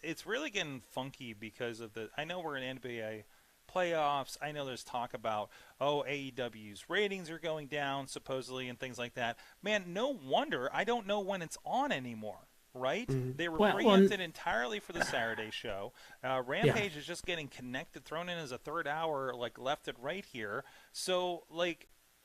S4: it's really getting funky because of I know we're in NBA playoffs. I know there's talk about, AEW's ratings are going down supposedly and things like that. Man, no wonder. I don't know when it's on anymore. Right? They were preempted entirely for the Saturday show. Rampage is just getting connected, thrown in as a third hour, left and right here. So,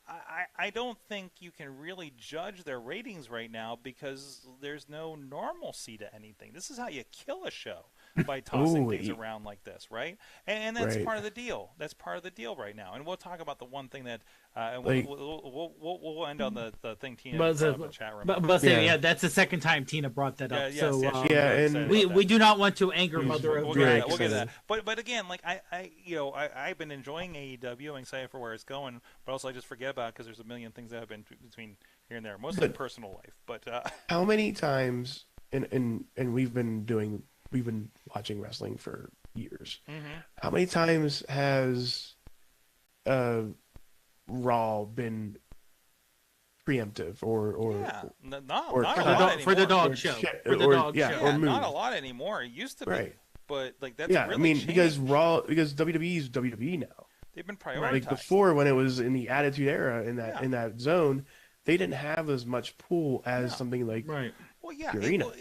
S4: I don't think you can really judge their ratings right now because there's no normalcy to anything. This is how you kill a show, by tossing things around like this, right? And that's part of the deal. That's part of the deal right now. And we'll talk about the one thing that we'll end on the thing Tina brought up in the chat room.
S6: But that's the second time Tina brought that up.
S5: And
S6: we do not want to anger Mother of Drag.
S4: We'll get that. But again, I've been enjoying AEW and excited for where it's going, but also I just forget about it because there's a million things that have been between here and there, mostly personal life. But
S5: how many times and we've been watching wrestling for years. How many times has Raw been preemptive or
S4: not
S6: for the dog show?
S4: Not a lot anymore. It used to be, but that's really changed.
S5: because WWE is WWE now.
S4: They've been prioritized.
S5: Before, when it was in the Attitude Era in that zone, they didn't have as much pull as something like
S4: Well, yeah,
S5: Arena.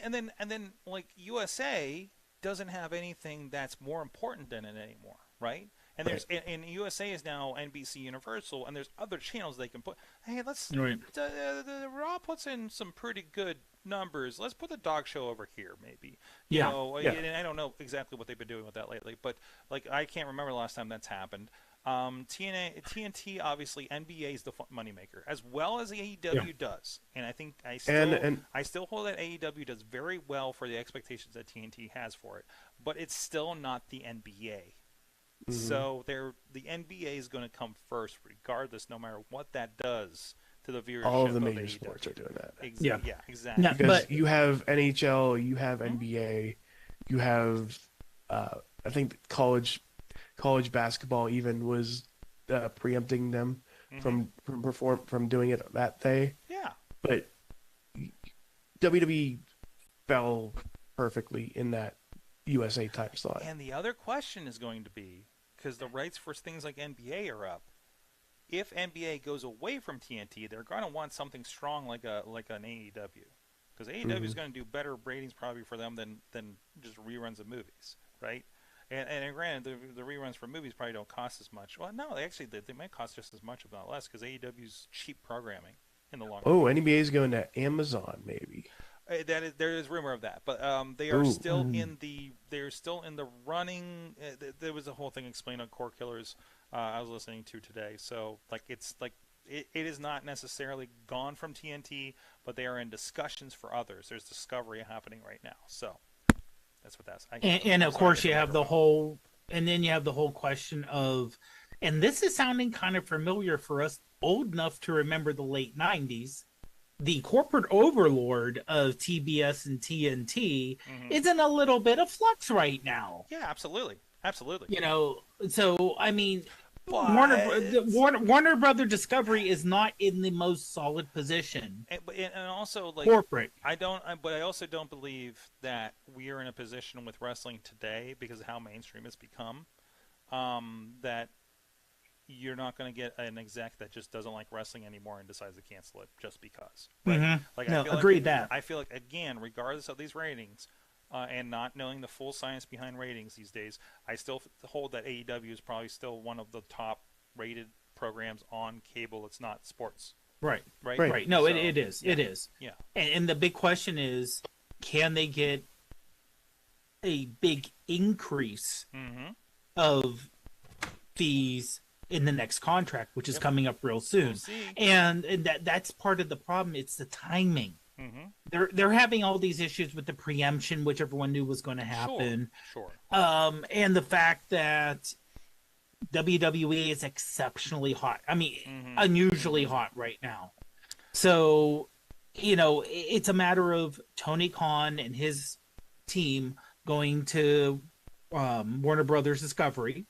S4: And then USA doesn't have anything that's more important than it anymore, right? And there's and USA is now NBC Universal, and there's other channels they can put. Hey, let's the Raw puts in some pretty good numbers. Let's put the dog show over here, maybe. You know, and I don't know exactly what they've been doing with that lately, but I can't remember the last time that's happened. TNT obviously NBA is the moneymaker as well as AEW does, and I think I still hold that AEW does very well for the expectations that TNT has for it, but it's still not the NBA. So the NBA is going to come first, regardless, no matter what that does to the viewership.
S5: All of the
S4: AEW.
S5: major sports are doing that.
S4: Yeah, exactly.
S6: Yeah,
S5: Because
S6: but
S5: you have NHL, you have NBA, you have I think college basketball even was preempting them from doing it that day.
S4: Yeah.
S5: But WWE fell perfectly in that USA time slot.
S4: And the other question is going to be, because the rights for things like NBA are up, if NBA goes away from TNT, they're going to want something strong like an AEW, because AEW is going to do better ratings probably for them than just reruns of movies, right? And granted, the reruns for movies probably don't cost as much. Well, no, they might cost just as much, if not less, because AEW's cheap programming in the long run.
S5: Oh, NBA is going to Amazon, maybe.
S4: There is rumor of that, but they are still in the running. There was a whole thing explained on Core Killers I was listening to today. So it is not necessarily gone from TNT, but they are in discussions for others. There's discovery happening right now. So that's what that's.
S6: And of course you have the whole, and then you have the whole question of, and this is sounding kind of familiar for us old enough to remember the late 90s. The corporate overlord of TBS and TNT is in a little bit of flux right now.
S4: Yeah, absolutely.
S6: You know, so I mean, Warner Brother Discovery is not in the most solid position.
S4: And also, like,
S6: corporate.
S4: But I also don't believe that we are in a position with wrestling today, because of how mainstream it's become, that you're not going to get an exec that just doesn't like wrestling anymore and decides to cancel it just because. Right? Like,
S6: no, agreed that.
S4: I feel like, again, regardless of these ratings, and not knowing the full science behind ratings these days, I still hold that AEW is probably still one of the top rated programs on cable. It's not sports.
S6: Right. No, so, it is. Yeah. It is.
S4: Yeah.
S6: And the big question is, can they get a big increase of fees in the next contract, which is coming up real soon? And that's part of the problem. It's the timing. They're having all these issues with the preemption, which everyone knew was going to happen.
S4: Sure.
S6: And the fact that WWE is exceptionally hot. I mean, unusually hot right now. So, you know, it's a matter of Tony Khan and his team going to Warner Brothers Discovery.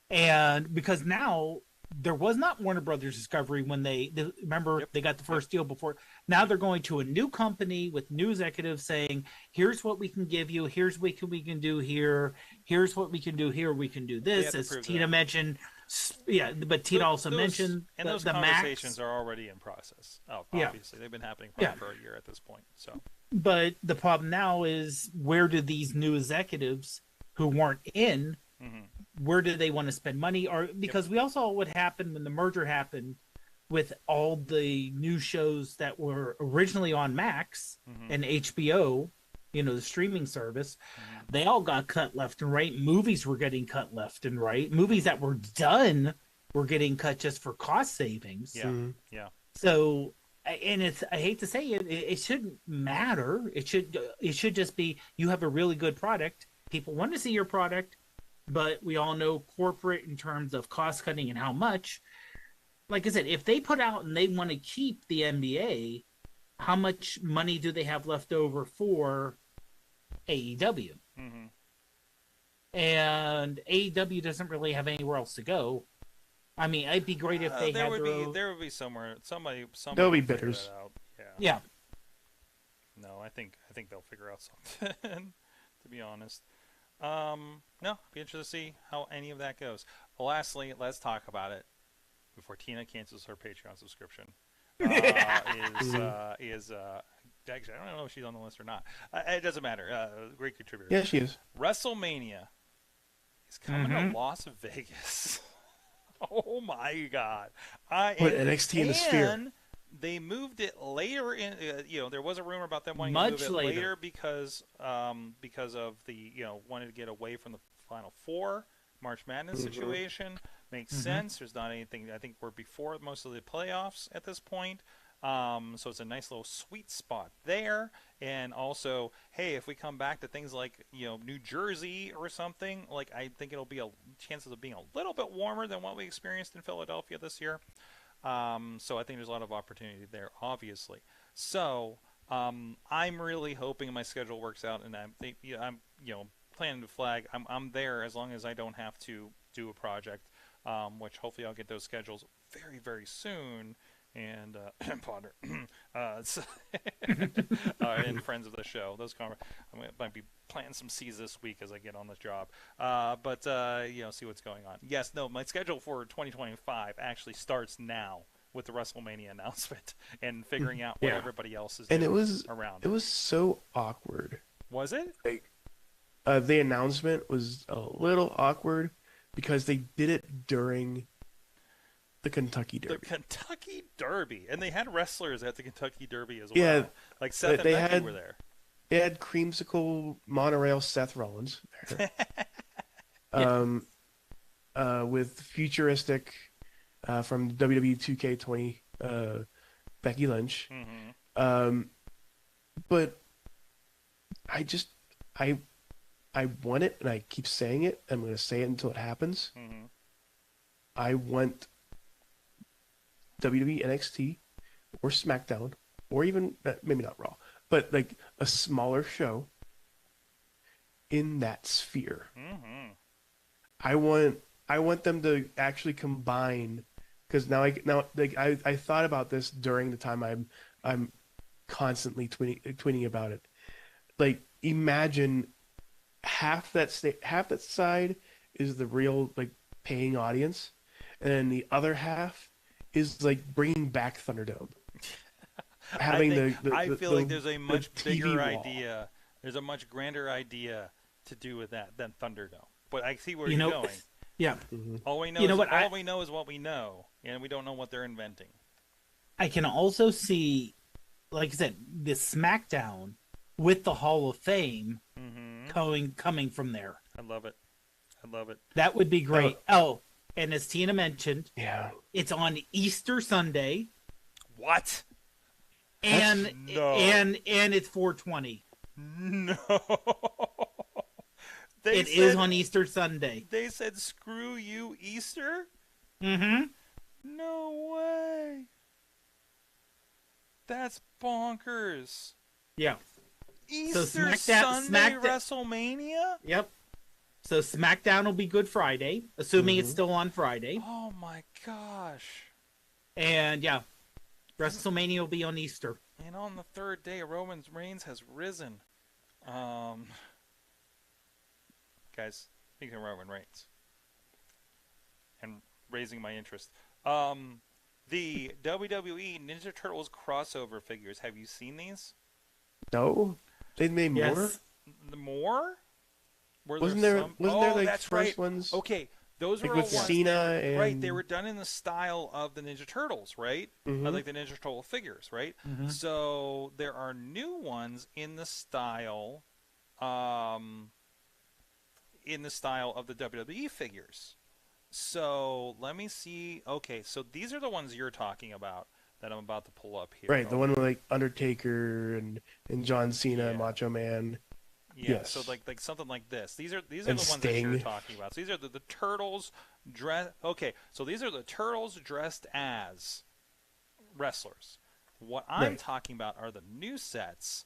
S6: And because now there was not Warner Brothers Discovery when they remember they got the first deal before. Now they're going to a new company with new executives saying, here's what we can give you. Here's what we can do here. Here's what we can do here. We can do this. As Tina mentioned. Yeah, but Tina also mentioned
S4: those conversations are already in process. Obviously, they've been happening for a year at this point. So,
S6: but the problem now is, where do these new executives who weren't in, where do they want to spend money? Or because we also saw what happened when the merger happened with all the new shows that were originally on Max and HBO, you know, the streaming service, they all got cut left and right. Movies were getting cut left and right. Movies that were done were getting cut just for cost savings.
S4: Yeah.
S6: So, and it's, I hate to say it, it shouldn't matter. It should just be, you have a really good product. People want to see your product, but we all know corporate in terms of cost cutting and how much. Like I said, if they put out and they want to keep the NBA, how much money do they have left over for AEW? And AEW doesn't really have anywhere else to go. I mean, it'd be great if they had
S4: there would be somewhere somebody
S5: there'll be bidders.
S6: Yeah.
S4: No, I think they'll figure out something. To be honest, no, be interested to see how any of that goes. Lastly, let's talk about it before Tina cancels her Patreon subscription. Actually, I don't know if she's on the list or not. It doesn't matter. Great contributor.
S5: Yeah, she is.
S4: WrestleMania is coming to Las Vegas. Oh my God!
S5: Put NXT in the Sphere.
S4: They moved it later in. There was a rumor about them wanting
S6: Much
S4: to move it later because of the wanted to get away from the Final Four March Madness situation. Makes sense. There's not anything. I think we're before most of the playoffs at this point. So it's a nice little sweet spot there. And also, hey, if we come back to things like, New Jersey or something, like I think it'll be chances of being a little bit warmer than what we experienced in Philadelphia this year. So I think there's a lot of opportunity there, obviously. So I'm really hoping my schedule works out, and I'm planning to flag. I'm there as long as I don't have to do a project, which hopefully I'll get those schedules very, very soon. And Potter, and friends of the show. I might be planting some seeds this week as I get on the job. But see what's going on. Yes, no, my schedule for 2025 actually starts now with the WrestleMania announcement and figuring out what everybody else is doing around.
S5: It was so awkward.
S4: Was it?
S5: The announcement was a little awkward because they did it during the Kentucky Derby.
S4: The Kentucky Derby. And they had wrestlers at the Kentucky Derby as well.
S5: Yeah.
S4: Like Seth and Becky were there.
S5: They had creamsicle monorail Seth Rollins there. With futuristic from WWE 2K20 Becky Lynch. But I want it, and I keep saying it. I'm going to say it until it happens. I want WWE NXT or SmackDown, or even maybe not Raw, but like a smaller show in that sphere. I want them to actually combine, because I thought about this during the time I'm constantly tweeting about it. Like, imagine half that side is the real like paying audience, and then the other half is like bringing back Thunderdome.
S4: I feel like there's a much bigger idea. There's a much grander idea to do with that than Thunderdome. But I see where you're going.
S6: Yeah.
S4: All we know is what we know, and we don't know what they're inventing.
S6: I can also see, like I said, the SmackDown with the Hall of Fame coming from there.
S4: I love it.
S6: That would be great. And as Tina mentioned, it's on Easter Sunday.
S4: What?
S6: And it's 420.
S4: No.
S6: It is on Easter Sunday.
S4: They said, "Screw you, Easter."
S6: No
S4: way. That's bonkers.
S6: Yeah.
S4: Easter Sunday WrestleMania?
S6: Yep. So SmackDown will be Good Friday, assuming it's still on Friday.
S4: Oh my gosh.
S6: And WrestleMania will be on Easter.
S4: And on the third day, Roman Reigns has risen. Guys, speaking of Roman Reigns and raising my interest, the WWE Ninja Turtles crossover figures, have you seen these?
S5: No, they made more.
S4: More?
S5: Wasn't there like
S4: that's
S5: first
S4: right.
S5: ones?
S4: Okay, those
S5: like
S4: were
S5: with
S4: all ones.
S5: Cena and...
S4: Right, they were done in the style of the Ninja Turtles, right? Like the Ninja Turtle figures, right? So there are new ones in the style, of the WWE figures. So let me see. Okay, so these are the ones you're talking about that I'm about to pull up here.
S5: Right, the one with like Undertaker and John Cena and Macho Man.
S4: Yeah,
S5: yes.
S4: so like something like this. These are the
S5: And
S4: ones
S5: Sting.
S4: that you're talking about. So these are the turtles dressed. Okay, so these are the turtles dressed as wrestlers. What I'm talking about are the new sets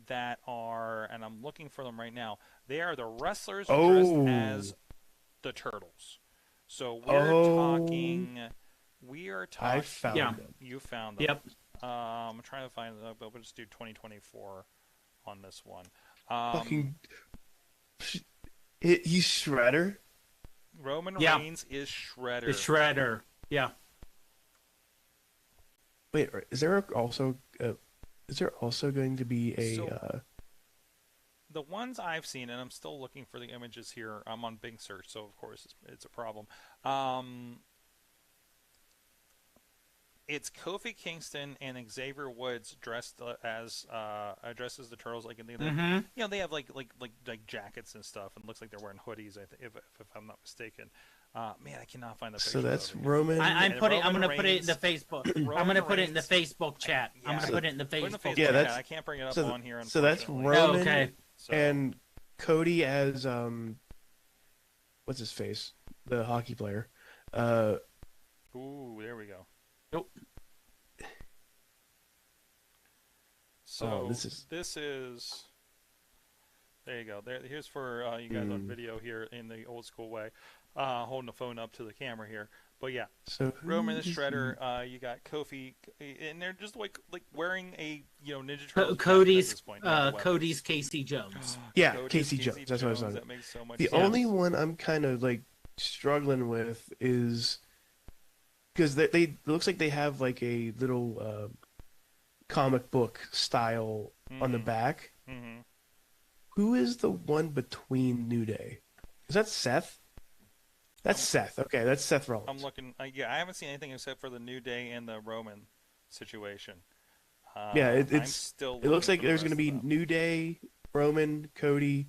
S4: that are, and I'm looking for them right now. They are the wrestlers dressed as the turtles. So we are talking.
S5: I found them.
S4: You found them.
S6: Yep.
S4: I'm trying to find them, but we'll just do 2024 on this one.
S5: Fucking, he's Shredder.
S4: Roman Reigns is Shredder.
S6: The Shredder. Yeah.
S5: Wait, is there also going to be a?
S4: The ones I've seen, and I'm still looking for the images here. I'm on Bing search, so of course it's a problem. it's Kofi Kingston and Xavier Woods dressed as the Turtles. Like, they have like jackets and stuff, and it looks like they're wearing hoodies. If I'm not mistaken. Man, I cannot find the picture.
S5: So that's Roman.
S6: I'm going to put it in the
S4: Reigns.
S6: Facebook. I'm going to put it in the Facebook chat. I'm going to put it in the Facebook.
S5: Yeah,
S6: chat.
S4: I can't bring it up on here.
S5: So that's
S4: Unfortunately.
S5: Roman
S4: So-
S5: and Cody as what's his face, the hockey player.
S4: Ooh, there we go.
S6: Nope.
S4: So
S5: this is.
S4: There you go. Here's for you guys on video here in the old school way, holding the phone up to the camera here. But yeah,
S5: So
S4: Roman the Shredder. You got Kofi, and they're just like wearing a Ninja Turtles.
S6: Cody's
S4: at this point, not the weapons.
S6: Cody's Casey Jones.
S5: Yeah,
S4: Cody's
S5: Casey Jones. That's what I was talking
S4: That
S5: about.
S4: makes so much
S5: The
S4: sense.
S5: only one I'm kind of like struggling with is because they it looks like they have like a little comic book style on the back.
S4: Mm-hmm.
S5: Who is the one between New Day? Is that Seth? That's Seth. Okay, that's Seth Rollins.
S4: I'm looking. I haven't seen anything except for the New Day and the Roman situation.
S5: Yeah,
S4: I'm
S5: it's
S4: still.
S5: it looks
S4: looking
S5: like
S4: for the
S5: there's going to
S4: rest
S5: be
S4: of them.
S5: New Day, Roman, Cody,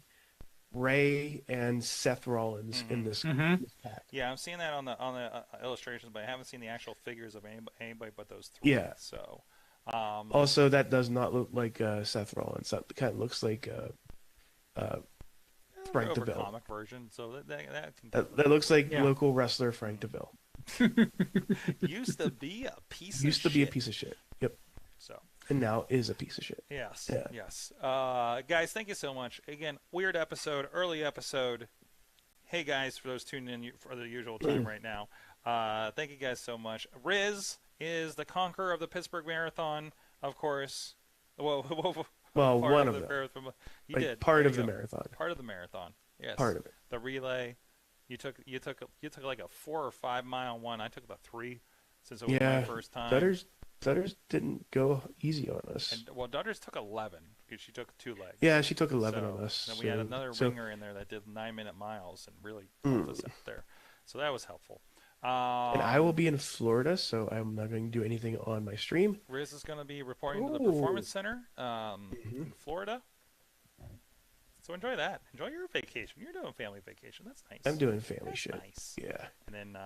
S5: Ray, and Seth Rollins in this pack.
S4: Yeah, I'm seeing that on the illustrations, but I haven't seen the actual figures of anybody but those three.
S5: Yeah.
S4: So.
S5: Also, that does not look like Seth Rollins. That kind of looks like Frank
S4: over
S5: DeVille.
S4: comic version, so that can
S5: That looks like
S6: Yeah.
S5: local wrestler Frank DeVille.
S4: used to be a piece
S5: Used
S4: of
S5: to be a
S4: shit.
S5: piece of shit. Yep.
S4: So
S5: And now is a piece of shit.
S4: yes,
S5: Yeah.
S4: yes. Guys, thank you so much. Again, weird episode, early episode. Hey guys, for those tuning in for the usual time right now, thank you guys so much. Riz is the conqueror of the Pittsburgh Marathon, of course. Well,
S5: Well,
S4: part
S5: one
S4: of
S5: of
S4: the
S5: them.
S4: marathon. You
S5: Like
S4: did
S5: part
S4: There
S5: of
S4: you
S5: the
S4: go.
S5: marathon.
S4: Part of the marathon. Yes.
S5: Part of it.
S4: The relay. You took like a 4 or 5 mile one. I took the 3 since it was
S5: Yeah.
S4: my first time.
S5: Dutters didn't go easy on us.
S4: And well, Dutters took 11 because she took 2 legs.
S5: Yeah, she took 11
S4: So,
S5: on us.
S4: Then we had another
S5: so,
S4: ringer in there that did 9-minute miles and really helped us out there. So that was helpful.
S5: And I will be in Florida, so I'm not going to do anything on my stream.
S4: Riz is going to be reporting to the
S5: Ooh.
S4: Performance Center in Florida. So enjoy that. Enjoy your vacation. You're doing family vacation. That's nice.
S5: I'm doing family
S4: That's
S5: shit.
S4: nice.
S5: Yeah.
S4: And then,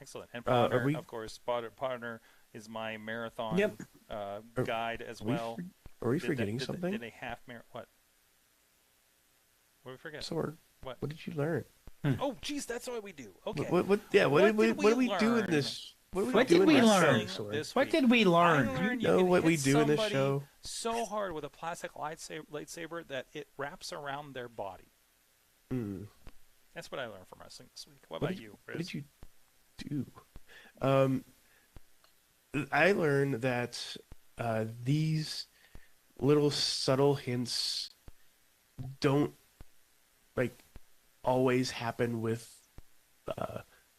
S4: excellent. And
S5: Are
S4: Potter,
S5: we-
S4: of course, Potter is my marathon
S5: Yep.
S4: guide as
S5: Are we
S4: well.
S5: Are we
S4: Did
S5: forgetting
S4: did
S5: something?
S4: Did a half marathon? What did we forget?
S5: Sword.
S4: What?
S5: What did you learn?
S4: Oh, geez, that's what we do. Okay.
S5: What did
S4: What
S5: we
S4: did
S5: do
S4: we
S5: in
S4: learn?
S5: this? What
S6: What
S5: do
S6: did
S5: in
S6: we
S5: this
S6: learn?
S5: show, Sword?
S4: This
S6: What
S4: week?
S6: did we
S4: I
S6: learn?
S4: learned
S5: You know
S4: can
S5: what we
S4: hit
S5: do in this
S4: somebody
S5: show?
S4: so hard with a plastic lightsaber that it wraps around their body.
S5: Mm.
S4: That's what I learned from wrestling this week. What
S5: What
S4: about
S5: did-
S4: you,
S5: What
S4: Riz?
S5: did you do? I learned that these little subtle hints don't like always happen with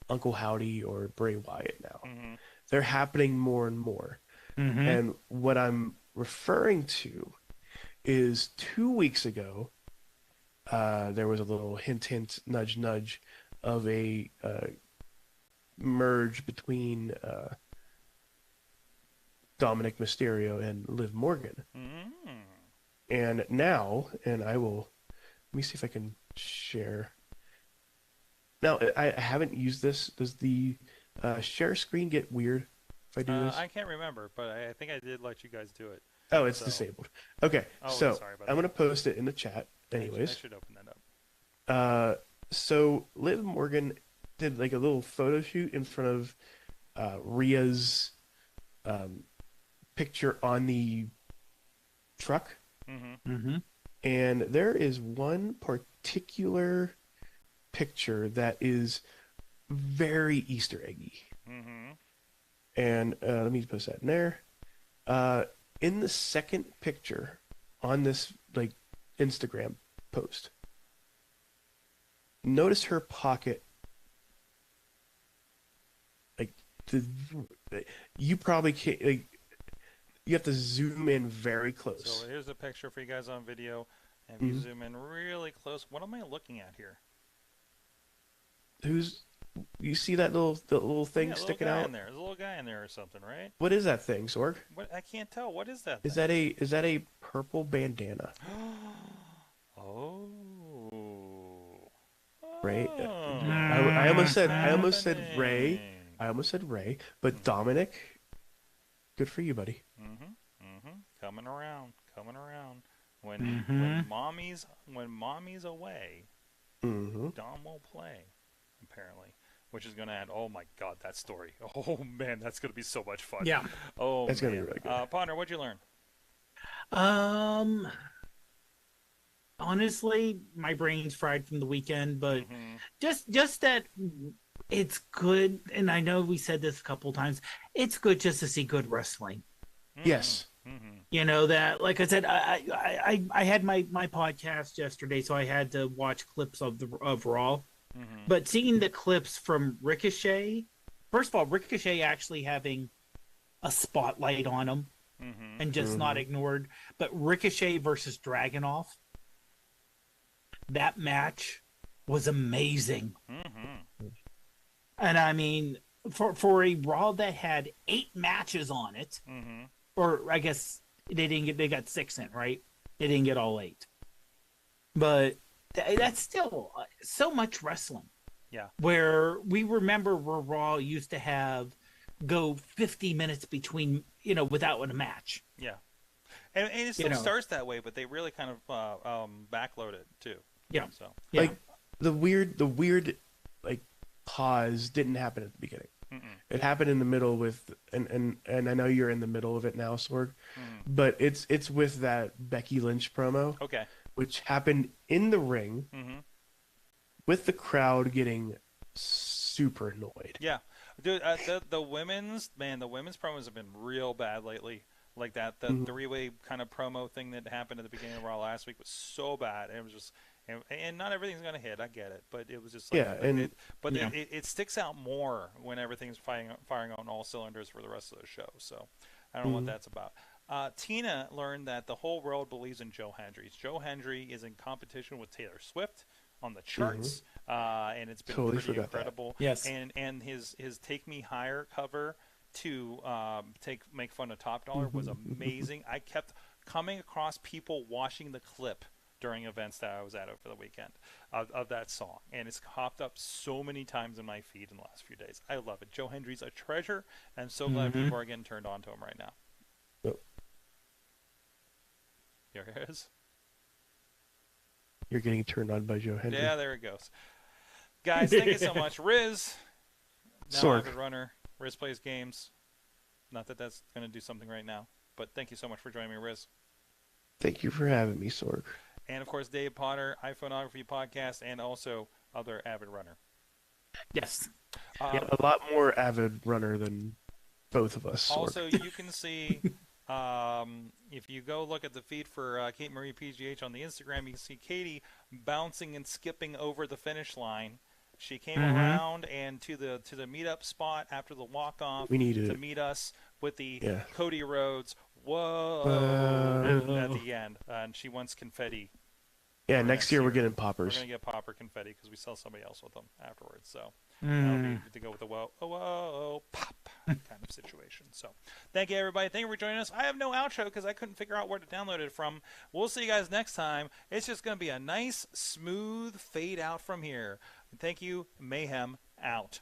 S5: Uncle Howdy or Bray Wyatt now.
S4: Mhm.
S5: They're happening more and more. And what I'm referring to is 2 weeks ago, there was a little hint, nudge, nudge of a merge between Dominic Mysterio and Liv Morgan.
S4: Mm.
S5: And now, and I will, let me see if I can share. Now, I haven't used this. Does the share screen get weird if I do this?
S4: I can't remember, but I think I did let you guys do it.
S5: Oh, it's
S4: so-
S5: disabled. Okay,
S4: Oh,
S5: so
S4: sorry about
S5: I'm
S4: that.
S5: going to post it in the chat
S4: I
S5: anyways.
S4: should open that up.
S5: So Liv Morgan did like a little photo shoot in front of Rhea's picture on the truck.
S4: Mm-hmm.
S5: And there is one particular picture that is very Easter eggy.
S4: Mm-hmm.
S5: And let me post that in there. In the second picture on this like Instagram post, notice her pocket. Like you probably can't. Like, you have to zoom in very close.
S4: So here's a picture for you guys on video. And if you zoom in really close, what am I looking at here?
S5: Who's You see that the little thing
S4: Yeah, a little
S5: sticking
S4: guy
S5: out?
S4: in there. There's a little guy in there or something, right?
S5: What is that thing, Sorg?
S4: What? I can't tell. What is that
S5: Is
S4: thing?
S5: that a purple bandana?
S4: Oh.
S5: Right?
S4: Oh.
S5: I almost said Ray.
S4: Happening.
S5: I almost said Ray, but Dominic, good for you, buddy.
S4: Coming around. When mommy's away, Dom will play, apparently, which is going to add. Oh my God, that story! Oh man, that's going to be so much fun.
S6: Yeah.
S4: Oh,
S5: That's
S4: man.
S5: gonna be really good.
S4: Ponder, what'd you learn?
S6: Honestly, my brain's fried from the weekend, but just that it's good, and I know we said this a couple times. It's good just to see good wrestling.
S5: Yes.
S6: You know that, like I said, I had my podcast yesterday, so I had to watch clips of Raw. But seeing the clips from Ricochet, first of all, Ricochet actually having a spotlight on him and just not ignored. But Ricochet versus Dragunov, that match was amazing. And I mean, for a Raw that had 8 matches on it, or I guess they got 6 in, right? They didn't get all 8, but that's still so much wrestling.
S4: Yeah.
S6: Where we remember where Raw used to go 50 minutes between, without a match.
S4: Yeah. And it still starts that way, but they really kind of backload it too.
S6: Yeah.
S4: So
S6: Yeah.
S5: Like the weird like pause didn't happen at the beginning. It happened in the middle with and I know you're in the middle of it now, Sorg, but it's with that Becky Lynch promo,
S4: okay.
S5: which happened in the ring with the crowd getting super annoyed.
S4: Yeah, dude. The women's promos have been real bad lately. Like the 3-way kind of promo thing that happened at the beginning of Raw last week was so bad. It was just, and not everything's gonna hit. I get it, but it was just like, it sticks out more when everything's firing on all cylinders for the rest of the show. So I don't know what that's about. Tina learned that the whole world believes in Joe Hendry. Joe Hendry is in competition with Taylor Swift on the charts, and it's been pretty incredible.
S6: Yes.
S4: And his Take Me Higher cover to make fun of Top Dollar was amazing. I kept coming across people watching the clip during events that I was at over the weekend of that song, and it's hopped up so many times in my feed in the last few days. I love it. Joe Hendry's a treasure, and I'm so glad people are getting turned on to him right now.
S5: Yep.
S4: Here it is.
S5: You're getting turned on by Joe Hendry.
S4: Yeah, there it goes. Guys, thank you so much. Riz, now
S5: Sorg.
S4: avid runner. Riz plays games. Not that that's going to do something right now, but thank you so much for joining me, Riz.
S5: Thank you for having me, Sorg.
S4: And, of course, Dave Potter, iPhoneography Podcast, and also other avid runner.
S6: Yes.
S5: Yeah, a lot more avid runner than both of us, Sorg.
S4: Also, you can see, if you go look at the feed for Kate Marie PGH on the Instagram, you can see Katie bouncing and skipping over the finish line. She came around and to the meetup spot after the walk-off
S5: We need
S4: to
S5: it.
S4: meet us with the
S5: Yeah.
S4: Cody Rhodes, whoa, at the end. And she wants confetti.
S5: Yeah,
S4: for
S5: next year we're getting
S4: We're
S5: poppers.
S4: going to get popper confetti because we sell somebody else with them afterwards. So that'll be to go with the whoa, oh, whoa, pop kind of situation. So thank you, everybody. Thank you for joining us. I have no outro because I couldn't figure out where to download it from. We'll see you guys next time. It's just going to be a nice, smooth fade out from here. Thank you. Mayhem out.